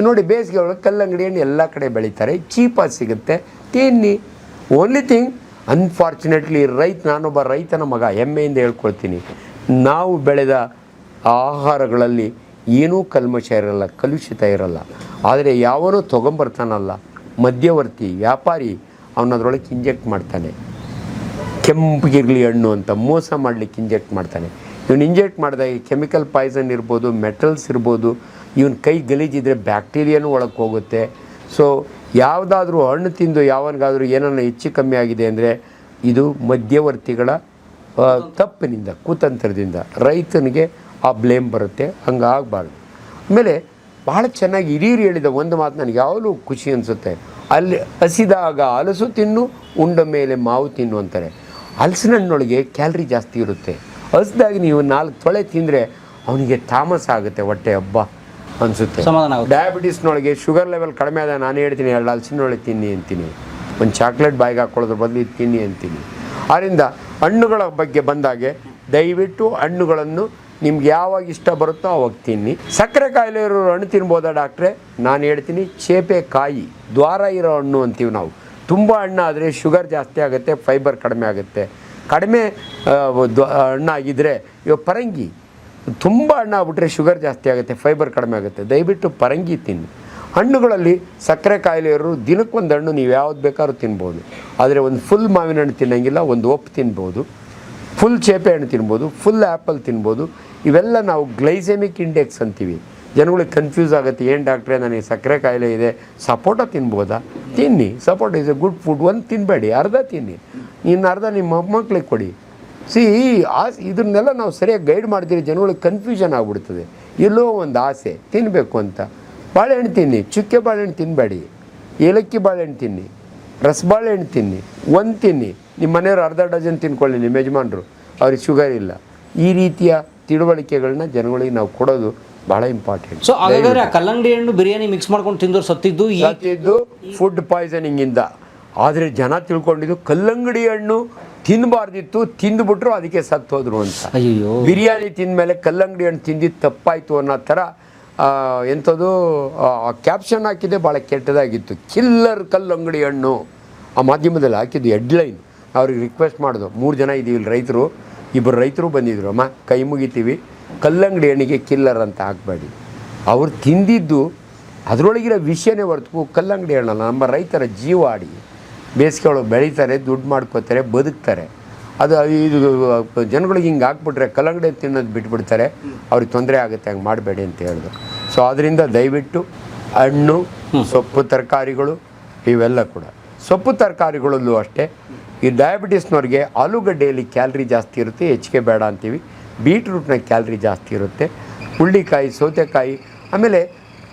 ನೋಡಿ ಬೇಸಿಗೆ ಒಳಗೆ ಕಲ್ಲಂಗಡಿ ಹಣ್ಣು ಎಲ್ಲ ಕಡೆ ಬೆಳೀತಾರೆ, ಚೀಪಾಗಿ ಸಿಗುತ್ತೆ, ತಿನ್ನಿ. ಓನ್ಲಿ ಥಿಂಗ್ ಅನ್ಫಾರ್ಚುನೇಟ್ಲಿ ನಾನೊಬ್ಬ ರೈತನ ಮಗ, ಹೆಮ್ಮೆಯಿಂದ ಹೇಳ್ಕೊಳ್ತೀನಿ, ನಾವು ಬೆಳೆದ ಆಹಾರಗಳಲ್ಲಿ ಏನೂ ಕಲ್ಮಶ ಇರಲ್ಲ, ಕಲುಷಿತ ಇರಲ್ಲ. ಆದರೆ ಯಾವನೋ ತೊಗೊಂಬರ್ತಾನಲ್ಲ ಮಧ್ಯವರ್ತಿ ವ್ಯಾಪಾರಿ, ಅವನದ್ರೊಳಗೆ ಇಂಜೆಕ್ಟ್ ಮಾಡ್ತಾನೆ. ಕೆಂಪಗಿರ್ಲಿ ಹಣ್ಣು ಅಂತ ಮೋಸ ಮಾಡಲಿಕ್ಕೆ ಇಂಜೆಕ್ಟ್ ಮಾಡ್ತಾನೆ. ಇವನು ಇಂಜೆಕ್ಟ್ ಮಾಡಿದಾಗ ಕೆಮಿಕಲ್ ಪಾಯ್ಸನ್ ಇರ್ಬೋದು, ಮೆಟಲ್ಸ್ ಇರ್ಬೋದು, ಇವನ ಕೈ ಗಲೀಜಿದ್ರೆ ಬ್ಯಾಕ್ಟೀರಿಯಾನೂ ಒಳಗೆ ಹೋಗುತ್ತೆ. ಸೊ ಯಾವುದಾದ್ರೂ ಹಣ್ಣು ತಿಂದು ಯಾವನಿಗಾದರೂ ಏನನ್ನ ಹೆಚ್ಚು ಕಮ್ಮಿ ಆಗಿದೆ ಅಂದರೆ ಇದು ಮಧ್ಯವರ್ತಿಗಳ ತಪ್ಪಿನಿಂದ, ಕುತಂತ್ರದಿಂದ ರೈತನಿಗೆ ಆ ಬ್ಲೇಮ್ ಬರುತ್ತೆ. ಹಂಗಾಗಬಾರ್ದು. ಆಮೇಲೆ ಭಾಳ ಚೆನ್ನಾಗಿ ಹಿರಿಯರು ಹೇಳಿದ ಒಂದು ಮಾತು ನನಗೆ ಯಾವಾಗಲೂ ಖುಷಿ ಅನಿಸುತ್ತೆ. ಅಲ್ಲಿ ಹಸಿದಾಗ ಹಲಸು ತಿನ್ನು, ಉಂಡ ಮೇಲೆ ಮಾವು ತಿನ್ನು ಅಂತಾರೆ. ಹಲಸಿನ ಹಣ್ಣೊಳಗೆ ಕ್ಯಾಲ್ರಿ ಜಾಸ್ತಿ ಇರುತ್ತೆ. ಹಸಿದಾಗ ನೀವು 4 ತೊಳೆ ತಿಂದರೆ ಅವನಿಗೆ ತಾಮಸ ಆಗುತ್ತೆ, ಹೊಟ್ಟೆ ಹಬ್ಬ ಅನಿಸುತ್ತೆ. ಡಯಾಬಿಟೀಸ್ನೊಳಗೆ ಶುಗರ್ ಲೆವೆಲ್ ಕಡಿಮೆ ಆದ ನಾನು ಹೇಳ್ತೀನಿ 2 ಹಲಸಿನೊಳಗೆ ತಿನ್ನಿ ಅಂತೀನಿ, ಒಂದು ಚಾಕ್ಲೇಟ್ ಬಾಯಿಗೆ ಹಾಕ್ಕೊಳ್ಳೋದ್ರ ಬದಲು ಇದು ತಿನ್ನಿ ಅಂತೀನಿ. ಆದ್ದರಿಂದ ಹಣ್ಣುಗಳ ಬಗ್ಗೆ ಬಂದಾಗೆ ದಯವಿಟ್ಟು ಹಣ್ಣುಗಳನ್ನು ನಿಮ್ಗೆ ಯಾವಾಗ ಇಷ್ಟ ಬರುತ್ತೋ ಅವಾಗ ತಿನ್ನಿ. ಸಕ್ಕರೆ ಕಾಯಿಲೆ ಇರೋರು ಹಣ್ಣು ತಿನ್ಬೋದಾ ಡಾಕ್ಟ್ರೆ? ನಾನು ಹೇಳ್ತೀನಿ ಚೇಪೆಕಾಯಿ, ದ್ವಾರ ಇರೋ ಹಣ್ಣು ಅಂತೀವಿ ನಾವು. ತುಂಬ ಹಣ್ಣಾದರೆ ಶುಗರ್ ಜಾಸ್ತಿ ಆಗುತ್ತೆ, ಫೈಬರ್ ಕಡಿಮೆ ಆಗುತ್ತೆ. ಕಡಿಮೆ ಹಣ್ಣಾಗಿದ್ದರೆ ಇವಾಗ ಪರಂಗಿ, ತುಂಬ ಹಣ್ಣಾಗ್ಬಿಟ್ರೆ ಶುಗರ್ ಜಾಸ್ತಿ ಆಗುತ್ತೆ, ಫೈಬರ್ ಕಡಿಮೆ ಆಗುತ್ತೆ. ದಯವಿಟ್ಟು ಪರಂಗಿ ತಿನ್ನಿ. ಹಣ್ಣುಗಳಲ್ಲಿ ಸಕ್ಕರೆ ಕಾಯಿಲೆ ಇರೋರು ದಿನಕ್ಕೊಂದು ಹಣ್ಣು ನೀವು ಯಾವ್ದು ಬೇಕಾದ್ರೂ ತಿನ್ಬೋದು. ಆದರೆ ಒಂದು ಫುಲ್ ಮಾವಿನ ಹಣ್ಣು ತಿನ್ನೋಂಗಿಲ್ಲ, ಒಂದು ಒಪ್ಪು ತಿನ್ಬೋದು, ಫುಲ್ ಚೇಪೆ ಹಣ್ಣು ತಿನ್ಬೋದು, ಫುಲ್ ಆ್ಯಪಲ್ ತಿನ್ಬೋದು. ಇವೆಲ್ಲ ನಾವು ಗ್ಲೈಸೆಮಿಕ್ ಇಂಡೆಕ್ಸ್ ಅಂತೀವಿ. ಜನಗಳಿಗೆ ಕನ್ಫ್ಯೂಸ್ ಆಗುತ್ತೆ, ಏನು ಡಾಕ್ಟ್ರೇ ನನಗೆ ಸಕ್ಕರೆ ಕಾಯಿಲೆ ಇದೆ, ಸಪೋಟ ತಿನ್ಬೋದಾ? ತಿನ್ನಿ, ಸಪೋಟ ಇಸ್ ಎ ಗುಡ್ ಫುಡ್. ಒಂದು ತಿನ್ನಬೇಡಿ, ಅರ್ಧ ತಿನ್ನಿ, ಇನ್ನು ಅರ್ಧ ನಿಮ್ಮ ಮೊಮ್ಮಕ್ಳಿಗೆ ಕೊಡಿ. ಇದನ್ನೆಲ್ಲ ನಾವು ಸರಿಯಾಗಿ ಗೈಡ್ ಮಾಡ್ತೀವಿ, ಜನಗಳಿಗೆ ಕನ್ಫ್ಯೂಷನ್ ಆಗಿಬಿಡ್ತದೆ. ಎಲ್ಲೋ ಒಂದು ಆಸೆ ತಿನ್ನಬೇಕು ಅಂತ. ಬಾಳೆಹಣ್ಣು ತಿನ್ನಿ, ಚುಕ್ಕೆ ಬಾಳೆಹಣ್ಣು ತಿನ್ನಬೇಡಿ, ಏಲಕ್ಕಿ ಬಾಳೆಹಣ್ಣು ತಿನ್ನಿ, ರಸಬಾಳೆಹಣ್ಣು ತಿನ್ನಿ, ಒಂದು ತಿನ್ನಿ. ನಿಮ್ಮ ಮನೆಯವ್ರು ಅರ್ಧ ಡಜನ್ ತಿನ್ಕೊಳ್ಳಿ, ನಿಮ್ಮ ಯಜಮಾನರು, ಅವ್ರಿಗೆ ಶುಗರ್ ಇಲ್ಲ. ಈ ರೀತಿಯ ತಿಳುವಳಿಕೆಗಳನ್ನ ಜನಗಳಿಗೆ ನಾವು ಕೊಡೋದು ಭಾಳ ಇಂಪಾರ್ಟೆಂಟ್. ಸೊ ಹಾಗಾದ್ರೆ ಆ ಕಲ್ಲಂಗಡಿ ಹಣ್ಣು ಬಿರಿಯಾನಿ ಮಿಕ್ಸ್ ಮಾಡ್ಕೊಂಡು ತಿಂದವ್ರು ಸತ್ತಿದ್ದು ಫುಡ್ ಪಾಯ್ಸನಿಂಗಿಂದ. ಆದರೆ ಜನ ತಿಳ್ಕೊಂಡಿದ್ದು ಕಲ್ಲಂಗಡಿ ಹಣ್ಣು ತಿನ್ನಬಾರ್ದಿತ್ತು, ತಿಂದುಬಿಟ್ರು ಅದಕ್ಕೆ ಸತ್ತು ಹೋದ್ರು ಅಂತ. ಅಯ್ಯೋ, ಬಿರಿಯಾನಿ ತಿಂದಮೇಲೆ ಕಲ್ಲಂಗಡಿ ಹಣ್ಣು ತಿಂದಿದ್ದು ತಪ್ಪಾಯಿತು ಅನ್ನೋ ಥರ ಎಂಥದ್ದು ಕ್ಯಾಪ್ಷನ್ ಹಾಕಿದ್ದೆ, ಭಾಳ ಕೆಟ್ಟದಾಗಿತ್ತು. ಕಿಲ್ಲರ್ ಕಲ್ಲಂಗಡಿ ಹಣ್ಣು ಆ ಮಾಧ್ಯಮದಲ್ಲಿ ಹಾಕಿದ್ದು ಹೆಡ್ಲೈನ್. ಅವ್ರಿಗೆ ರಿಕ್ವೆಸ್ಟ್ ಮಾಡಿದ್ರು, 3 ಜನ ಇದ್ದೀವಿ ರೈತರು, 2 ರೈತರು ಬಂದಿದ್ರು, ಅಮ್ಮ ಕೈ ಮುಗಿತೀವಿ, ಕಲ್ಲಂಗಡಿ ಹಣ್ಣಿಗೆ ಕಿಲ್ಲರ್ ಅಂತ ಹಾಕಬೇಡಿ. ಅವ್ರು ತಿಂದಿದ್ದು ಅದರೊಳಗಿರೋ ವಿಷಯನೇ ಹೊರತು ಕಲ್ಲಂಗಡಿ ಹಣ್ಣಲ್ಲ. ನಮ್ಮ ರೈತರ ಜೀವ ಆಡಿ ಬೇಸಿಗೆ ಒಳಗೆ ಬೆಳೀತಾರೆ, ದುಡ್ಡು ಮಾಡ್ಕೋತಾರೆ, ಬದುಕ್ತಾರೆ. ಅದು ಇದು ಜನಗಳಿಗೆ ಹಿಂಗೆ ಹಾಕ್ಬಿಟ್ರೆ ಕಲ್ಲಂಗಡಿ ತಿನ್ನೋದು ಬಿಟ್ಬಿಡ್ತಾರೆ, ಅವ್ರಿಗೆ ತೊಂದರೆ ಆಗುತ್ತೆ, ಹಂಗೆ ಮಾಡಬೇಡಿ ಅಂತ ಹೇಳಿದ್ರು. ಸೊ ಅದರಿಂದ ದಯವಿಟ್ಟು ಹಣ್ಣು, ಸೊಪ್ಪು ತರಕಾರಿಗಳು ಇವೆಲ್ಲ ಕೂಡ. ಸೊಪ್ಪು ತರಕಾರಿಗಳಲ್ಲೂ ಅಷ್ಟೇ, ಈ ಡಯಾಬಿಟಿಸ್ನವ್ರಿಗೆ ಆಲೂಗಡ್ಡೆಯಲ್ಲಿ ಕ್ಯಾಲ್ರಿ ಜಾಸ್ತಿ ಇರುತ್ತೆ, ಹೆಚ್ಚಿಗೆ ಬೇಡ ಅಂತೀವಿ. ಬೀಟ್ರೂಟ್ನಾಗ ಕ್ಯಾಲ್ರಿ ಜಾಸ್ತಿ ಇರುತ್ತೆ, ಹುಳ್ಳಿಕಾಯಿ, ಸೌತೆಕಾಯಿ. ಆಮೇಲೆ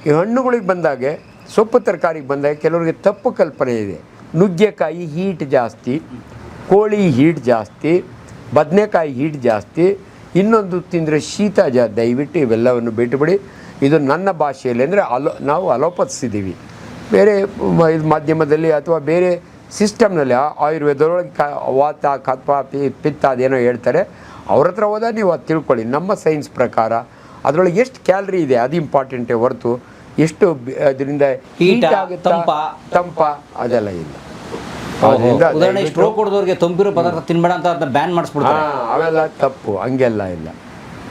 ಈ ಹಣ್ಣುಗಳಿಗೆ ಬಂದಾಗೆ, ಸೊಪ್ಪು ತರಕಾರಿಗೆ ಬಂದಾಗ ಕೆಲವರಿಗೆ ತಪ್ಪು ಕಲ್ಪನೆ ಇದೆ. ನುಗ್ಗೆಕಾಯಿ ಹೀಟ್ ಜಾಸ್ತಿ, ಕೋಳಿ ಹೀಟ್ ಜಾಸ್ತಿ, ಬದನೆಕಾಯಿ ಹೀಟ್ ಜಾಸ್ತಿ, ಇನ್ನೊಂದು ತಿಂದರೆ ಶೀತ ದಯವಿಟ್ಟು ಇವೆಲ್ಲವನ್ನು ಬಿಟ್ಟುಬಿಡಿ. ಇದು ನನ್ನ ಭಾಷೆಯಲ್ಲಿ ಅಂದರೆ ನಾವು ಅಲೋಪತಿಸಿದ್ದೀವಿ. ಬೇರೆ ಇದು ಮಾಧ್ಯಮದಲ್ಲಿ ಅಥವಾ ಬೇರೆ ಸಿಸ್ಟಮ್ನಲ್ಲಿ ಆಯುರ್ವೇದದೊಳಗೆ ವಾತ, ಕಫ, ಪಿತ್ತ ಅದೇನೋ ಹೇಳ್ತಾರೆ, ಅವ್ರ ಹತ್ರ ಹೋದ ನೀವು ಅದು ತಿಳ್ಕೊಳ್ಳಿ. ನಮ್ಮ ಸೈನ್ಸ್ ಪ್ರಕಾರ ಅದರೊಳಗೆ ಎಷ್ಟು ಕ್ಯಾಲ್ರಿ ಇದೆ ಅದು ಇಂಪಾರ್ಟೆಂಟೇ ಹೊರತು ಎಷ್ಟು ಅದರಿಂದ ಹೀಟ್ ಆಗುತ್ತಾ ತಂಪ ಅದೆಲ್ಲ ಇಲ್ಲ. ಉದಾಹರಣೆ ಸ್ಟ್ರೋಕ್ ಹೊಡೆದವ್ರಿಗೆ ತಂಪಿರೋ ಪದಾರ್ಥ ತಿನ್ಬೇಡ ಅಂತ ಅದನ್ನ ಬ್ಯಾನ್ ಮಾಡಿಸ್ಬಿಡ್ತಾರೆ. ಅವೆಲ್ಲ ತಪ್ಪು, ಹಂಗೆಲ್ಲ ಇಲ್ಲ.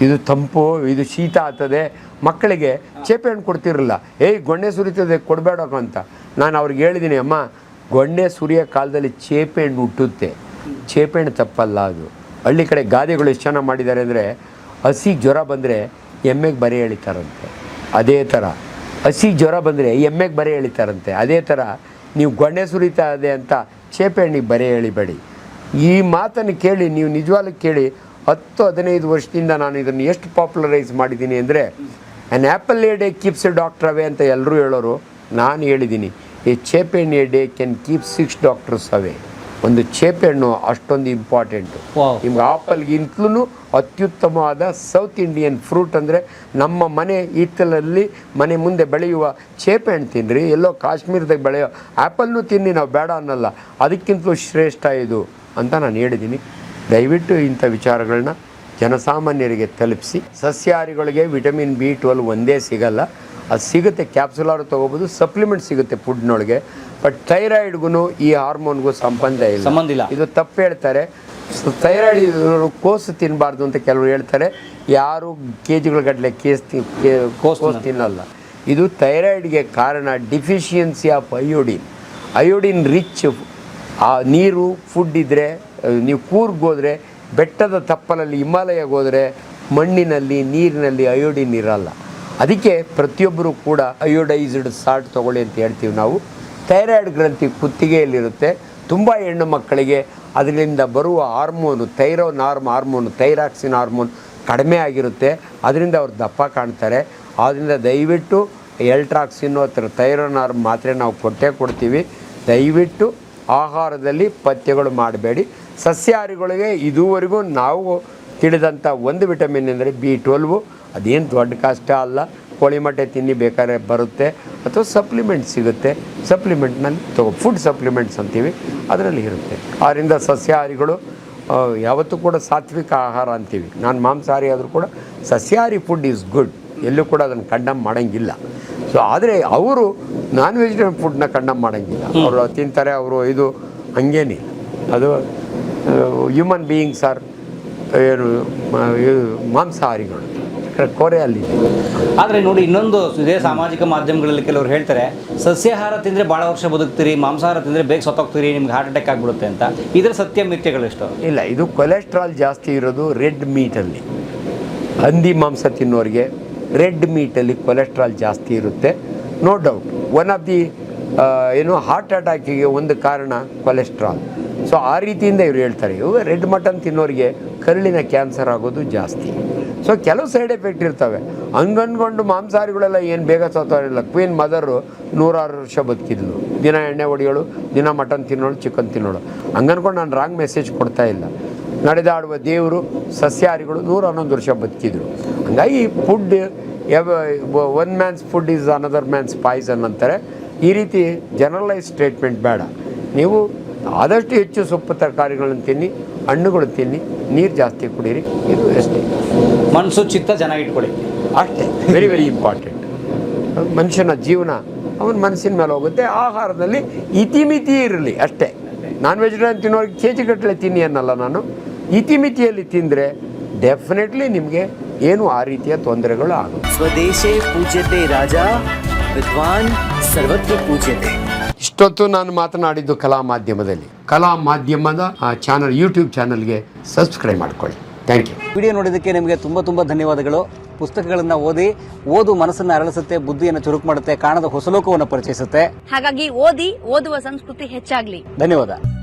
ಇದು ತಂಪು, ಇದು ಶೀತ ಆಗ್ತದೆ. ಮಕ್ಕಳಿಗೆ ಚೇಪೆ ಹಣ್ಣು ಕೊಡ್ತಿರಲಿಲ್ಲ, ಗೊಣ್ಣೆ ಸುರಿತದೆ ಕೊಡಬೇಡ ಅಂತ. ನಾನು ಅವ್ರಿಗೆ ಹೇಳಿದ್ದೀನಿ, ಅಮ್ಮ ಗೊಣ್ಣೆ ಸುರಿಯೋ ಕಾಲದಲ್ಲಿ ಚೇಪೆ ಹಣ್ಣು ಹುಟ್ಟುತ್ತೆ, ಚೇಪೆ ಹಣ್ಣು ತಪ್ಪಲ್ಲ. ಅದು ಹಳ್ಳಿ ಕಡೆ ಗಾದೆಗಳು ಎಷ್ಟು ಚೆನ್ನಾಗಿ ಮಾಡಿದ್ದಾರೆ ಅಂದರೆ, ಹಸಿಗೆ ಜ್ವರ ಬಂದರೆ ಎಮ್ಮೆಗೆ ಬರೆ ಎಳಿತಾರಂತೆ. ಅದೇ ಥರ ಹಸಿಗೆ ಜ್ವರ ಬಂದರೆ ಎಮ್ಮೆಗೆ ಬರೆ ಎಳಿತಾರಂತೆ. ಅದೇ ಥರ ನೀವು ಗೊಣ್ಣೆ ಸುರಿತಾ ಇದೆ ಅಂತ ಚೇಪೆ ಹಣ್ಣಿಗೆ ಬರೆ ಎಳಿಬೇಡಿ. ಈ ಮಾತನ್ನು ಕೇಳಿ ನೀವು ನಿಜವಾಗ್ಲೂ ಕೇಳಿ. 10-15 ವರ್ಷದಿಂದ ನಾನು ಇದನ್ನು ಎಷ್ಟು ಪಾಪ್ಯುಲರೈಸ್ ಮಾಡಿದ್ದೀನಿ ಅಂದರೆ, an apple a day keeps a doctor away ಅಂತ ಎಲ್ಲರೂ ಹೇಳೋರು. ನಾನು ಹೇಳಿದ್ದೀನಿ, ಈ ಚೇಪೆ ಹಣ್ಣು a day can keep 6 doctors away. ಒಂದು ಚೇಪೆ ಹಣ್ಣು ಅಷ್ಟೊಂದು ಇಂಪಾರ್ಟೆಂಟು. ನಿಮ್ಗೆ ಆಪಲ್ಗಿಂತಲೂ ಅತ್ಯುತ್ತಮವಾದ ಸೌತ್ ಇಂಡಿಯನ್ ಫ್ರೂಟ್ ಅಂದರೆ ನಮ್ಮ ಮನೆ ಹಿತ್ತಲಲ್ಲಿ ಮನೆ ಮುಂದೆ ಬೆಳೆಯುವ ಚೇಪೆ ಹಣ್ಣು ತಿನ್ನಿರಿ. ಎಲ್ಲೋ ಕಾಶ್ಮೀರದಾಗ ಬೆಳೆಯೋ ಆ್ಯಪಲ್ನೂ ತಿನ್ನಿ, ನಾವು ಬೇಡ ಅನ್ನಲ್ಲ, ಅದಕ್ಕಿಂತಲೂ ಶ್ರೇಷ್ಠ ಇದು ಅಂತ ನಾನು ಹೇಳಿದ್ದೀನಿ. ದಯವಿಟ್ಟು ಇಂಥ ವಿಚಾರಗಳನ್ನ ಜನಸಾಮಾನ್ಯರಿಗೆ ತಲುಪಿಸಿ. ಸಸ್ಯಾಹಾರಿಗಳಿಗೆ ವಿಟಮಿನ್ B12 ಒಂದೇ ಸಿಗಲ್ಲ, ಅದು ಸಿಗುತ್ತೆ, ಕ್ಯಾಪ್ಸುಲಾರು ತೊಗೋಬೋದು, ಸಪ್ಲಿಮೆಂಟ್ ಸಿಗುತ್ತೆ ಫುಡ್ನೊಳಗೆ. ಬಟ್ ಥೈರಾಯ್ಡ್ಗೂ ಈ ಹಾರ್ಮೋನ್ಗೂ ಸಂಬಂಧ ಇಲ್ಲ. ಇದು ತಪ್ಪು ಹೇಳ್ತಾರೆ. ಥೈರಾಯ್ಡ್ ಕೋಸು ತಿನ್ನಬಾರ್ದು ಅಂತ ಕೆಲವರು ಹೇಳ್ತಾರೆ. ಯಾರು ಕೆಜಿಗಳ ಗಟ್ಟಲೆ ಕೋಸು ತಿನ್ನಲ್ಲ. ಇದು ಥೈರಾಯ್ಡ್ಗೆ ಕಾರಣ ಡಿಫಿಷಿಯನ್ಸಿ ಆಫ್ ಅಯೋಡಿನ್ ರಿಚ್ ನೀರು ಫುಡ್ ಇದ್ದರೆ. ನೀವು ಕೂರ್ಗೆ ಹೋದರೆ, ಬೆಟ್ಟದ ತಪ್ಪಲಲ್ಲಿ, ಹಿಮಾಲಯಗೆ ಹೋದರೆ ಮಣ್ಣಿನಲ್ಲಿ, ನೀರಿನಲ್ಲಿ ಅಯೋಡಿನ್ ಇರಲ್ಲ. ಅದಕ್ಕೆ ಪ್ರತಿಯೊಬ್ಬರು ಕೂಡ ಅಯೋಡೈಸ್ಡ್ ಸಾಲ್ಟ್ ತೊಗೊಳ್ಳಿ ಅಂತ ಹೇಳ್ತೀವಿ ನಾವು. ಥೈರಾಯ್ಡ್ ಗ್ರಂಥಿ ಕುತ್ತಿಗೆಯಲ್ಲಿರುತ್ತೆ. ತುಂಬ ಹೆಣ್ಣು ಮಕ್ಕಳಿಗೆ ಅದರಿಂದ ಬರುವ ಹಾರ್ಮೋನು, ಹಾರ್ಮೋನು, ಥೈರಾಕ್ಸಿನ್ ಹಾರ್ಮೋನ್ ಕಡಿಮೆ ಆಗಿರುತ್ತೆ. ಅದರಿಂದ ಅವ್ರು ದಪ್ಪ ಕಾಣ್ತಾರೆ. ಆದ್ದರಿಂದ ದಯವಿಟ್ಟು ಎಲ್ಟ್ರಾಕ್ಸಿನ್ ಅಥವಾ ಥೈರೋನಾರ್ಮ್ ಮಾತ್ರೆ ನಾವು ಕೊಡ್ತೀವಿ. ದಯವಿಟ್ಟು ಆಹಾರದಲ್ಲಿ ಪಥ್ಯಗಳು ಮಾಡಬೇಡಿ. ಸಸ್ಯಾಹಾರಿಗಳಿಗೆ ಇದುವರೆಗೂ ನಾವು ತಿಳಿದಂಥ ಒಂದು ವಿಟಮಿನ್ ಅಂದರೆ B12. ಅದೇನು ದೊಡ್ಡ ಕಷ್ಟ ಅಲ್ಲ. ಕೋಳಿ ಮೊಟ್ಟೆ ತಿನ್ನಿ ಬೇಕಾದ್ರೆ ಬರುತ್ತೆ, ಅಥವಾ ಸಪ್ಲಿಮೆಂಟ್ ಸಿಗುತ್ತೆ. ಸಪ್ಲಿಮೆಂಟ್ನಲ್ಲಿ ಫುಡ್ ಸಪ್ಲಿಮೆಂಟ್ಸ್ ಅಂತೀವಿ, ಅದರಲ್ಲಿ ಇರುತ್ತೆ. ಆದ್ದರಿಂದ ಸಸ್ಯಾಹಾರಿಗಳು ಯಾವತ್ತೂ ಕೂಡ ಸಾತ್ವಿಕ ಆಹಾರ ಅಂತೀವಿ. ನಾನು ಮಾಂಸಾಹಾರಿ ಆದರೂ ಕೂಡ ಸಸ್ಯಾಹಾರಿ ಫುಡ್ ಈಸ್ ಗುಡ್, ಎಲ್ಲೂ ಕೂಡ ಅದನ್ನು ಕಂಡಮ್ ಮಾಡೋಂಗಿಲ್ಲ. ಸೊ ಆದರೆ ಅವರು ನಾನ್ ವೆಜಿಟೇರಿಯನ್ ಫುಡ್ನ ಕಂಡಮ್ ಮಾಡೋಂಗಿಲ್ಲ. ಅವರು ತಿಂತಾರೆ, ಅವರು ಇದು ಹಂಗೇನಿಲ್ಲ. ಅದು ಹ್ಯೂಮನ್ ಬೀಯಿಂಗ್ಸ್ ಆರ್ ಮಾಂಸಾಹಾರಿಗಳು ಕೋರೆಯಲ್ಲಿ. ಆದರೆ ನೋಡಿ, ಇನ್ನೊಂದು ಇದೇ ಸಾಮಾಜಿಕ ಮಾಧ್ಯಮಗಳಲ್ಲಿ ಕೆಲವರು ಹೇಳ್ತಾರೆ, ಸಸ್ಯಾಹಾರ ತಿಂದರೆ ಭಾಳ ವರ್ಷ ಬದುಕ್ತೀರಿ, ಮಾಂಸಾಹಾರ ತಿಂದರೆ ಬೇಗ ಸತ್ತೋಗ್ತೀರಿ, ನಿಮ್ಗೆ ಹಾರ್ಟ್ ಅಟ್ಯಾಕ್ ಆಗಿಬಿಡುತ್ತೆ ಅಂತ. ಇದರ ಸತ್ಯ ಮಿಥ್ಯಗಳೆಷ್ಟು? ಇಲ್ಲ, ಇದು ಕೊಲೆಸ್ಟ್ರಾಲ್ ಜಾಸ್ತಿ ಇರೋದು ರೆಡ್ ಮೀಟಲ್ಲಿ. ಹಂದಿ ಮಾಂಸ ತಿನ್ನೋರಿಗೆ ರೆಡ್ ಮೀಟಲ್ಲಿ ಕೊಲೆಸ್ಟ್ರಾಲ್ ಜಾಸ್ತಿ ಇರುತ್ತೆ, no doubt. One of the heart ಅಟ್ಯಾಕಿಗೆ ಒಂದು ಕಾರಣ ಕೊಲೆಸ್ಟ್ರಾಲ್. ಸೊ ಆ ರೀತಿಯಿಂದ ಇವರು ಹೇಳ್ತಾರೆ. ಇವಾಗ ರೆಡ್ ಮಟನ್ ತಿನ್ನೋರಿಗೆ ಕರುಳಿನ ಕ್ಯಾನ್ಸರ್ ಆಗೋದು ಜಾಸ್ತಿ. ಸೊ ಕೆಲವು ಸೈಡ್ ಎಫೆಕ್ಟ್ ಇರ್ತವೆ. ಹಂಗನ್ಕೊಂಡು ಮಾಂಸಾಹಾರಿಗಳೆಲ್ಲ ಏನು ಬೇಗ ಸತ್ತೋರಿಲ್ಲ. ಕ್ವೀನ್ ಮದರು 106 ವರ್ಷ ಬದುಕಿದ್ಲು. ದಿನ ಎಣ್ಣೆ ಹೊಡಿಯೋಳು, ದಿನ ಮಟನ್ ತಿನ್ನೋಳು, ಚಿಕನ್ ತಿನ್ನೋಳು. ಹಂಗನ್ಕೊಂಡು ನಾನು ರಾಂಗ್ ಮೆಸೇಜ್ ಕೊಡ್ತಾ ಇಲ್ಲ. ನಡೆದಾಡುವ ದೇವರು ಸಸ್ಯಾಹಾರಿಗಳು 111 ವರ್ಷ ಬದುಕಿದ್ರು. ಹಂಗಾಗಿ food one man's food is another man's poison ಅಂತಾರೆ. ಈ ರೀತಿ ಜನರಲೈಸ್ ಸ್ಟೇಟ್ಮೆಂಟ್ ಬೇಡ. ನೀವು ಆದಷ್ಟು ಹೆಚ್ಚು ಸೊಪ್ಪು ತರಕಾರಿಗಳನ್ನು ತಿನ್ನಿ, ಹಣ್ಣುಗಳು ತಿನ್ನಿ, ನೀರು ಜಾಸ್ತಿ ಕುಡೀರಿ. ಇದು ಅಷ್ಟೇ. ಮನಸ್ಸು ಚಿತ್ತ ಚೆನ್ನಾಗಿ ಇಟ್ಕೊಳ್ಳಿ ಅಷ್ಟೇ. Very very important. ಮನುಷ್ಯನ ಜೀವನ ಅವನ ಮನಸ್ಸಿನ ಮೇಲೆ ಹೋಗುತ್ತೆ. ಆಹಾರದಲ್ಲಿ ಇತಿಮಿತಿ ಇರಲಿ ಅಷ್ಟೇ. ನಾನ್ ವೆಜಿಟೇರಿಯನ್ ತಿನ್ನೋರಿಗೆ ಕೆಜಿಗಟ್ಟಲೆ ತಿನ್ನಿ ಅನ್ನಲ್ಲ ನಾನು. ಇತಿಮಿತಿಯಲ್ಲಿ ತಿಂದರೆ ಡೆಫಿನೆಟ್ಲಿ ನಿಮಗೆ ಏನು ಆ ರೀತಿಯ ತೊಂದರೆಗಳು ಆಗುತ್ತೆ. ಸ್ವದೇಶೇ ಪೂಜ್ಯತೆ ರಾಜ, ವಿದ್ವಾನ್ ಸರ್ವತ್ರ ಪೂಜ್ಯತೆ. ಇಷ್ಟೊತ್ತು ನಾನು ಮಾತನಾಡಿದ್ದು ಕಲಾ ಮಾಧ್ಯಮದಲ್ಲಿ. ಕಲಾ ಮಾಧ್ಯಮದ ಚಾನಲ್, ಯೂಟ್ಯೂಬ್ ಚಾನಲ್ಗೆ ಸಬ್ಸ್ಕ್ರೈಬ್ ಮಾಡ್ಕೊಳ್ಳಿ. Thank you. ವಿಡಿಯೋ ನೋಡಿದ್ದಕ್ಕೆ ನಿಮಗೆ ತುಂಬ ಧನ್ಯವಾದಗಳು. ಪುಸ್ತಕಗಳನ್ನು ಓದು ಮನಸ್ಸನ್ನು ಅರಳಿಸುತ್ತೆ, ಬುದ್ಧಿಯನ್ನು ಚುರುಕು ಮಾಡುತ್ತೆ, ಕಾಣದ ಹೊಸ ಲೋಕವನ್ನು ಪರಿಚಯಿಸುತ್ತೆ. ಹಾಗಾಗಿ ಓದುವ ಸಂಸ್ಕೃತಿ ಹೆಚ್ಚಾಗ್ಲಿ. ಧನ್ಯವಾದ.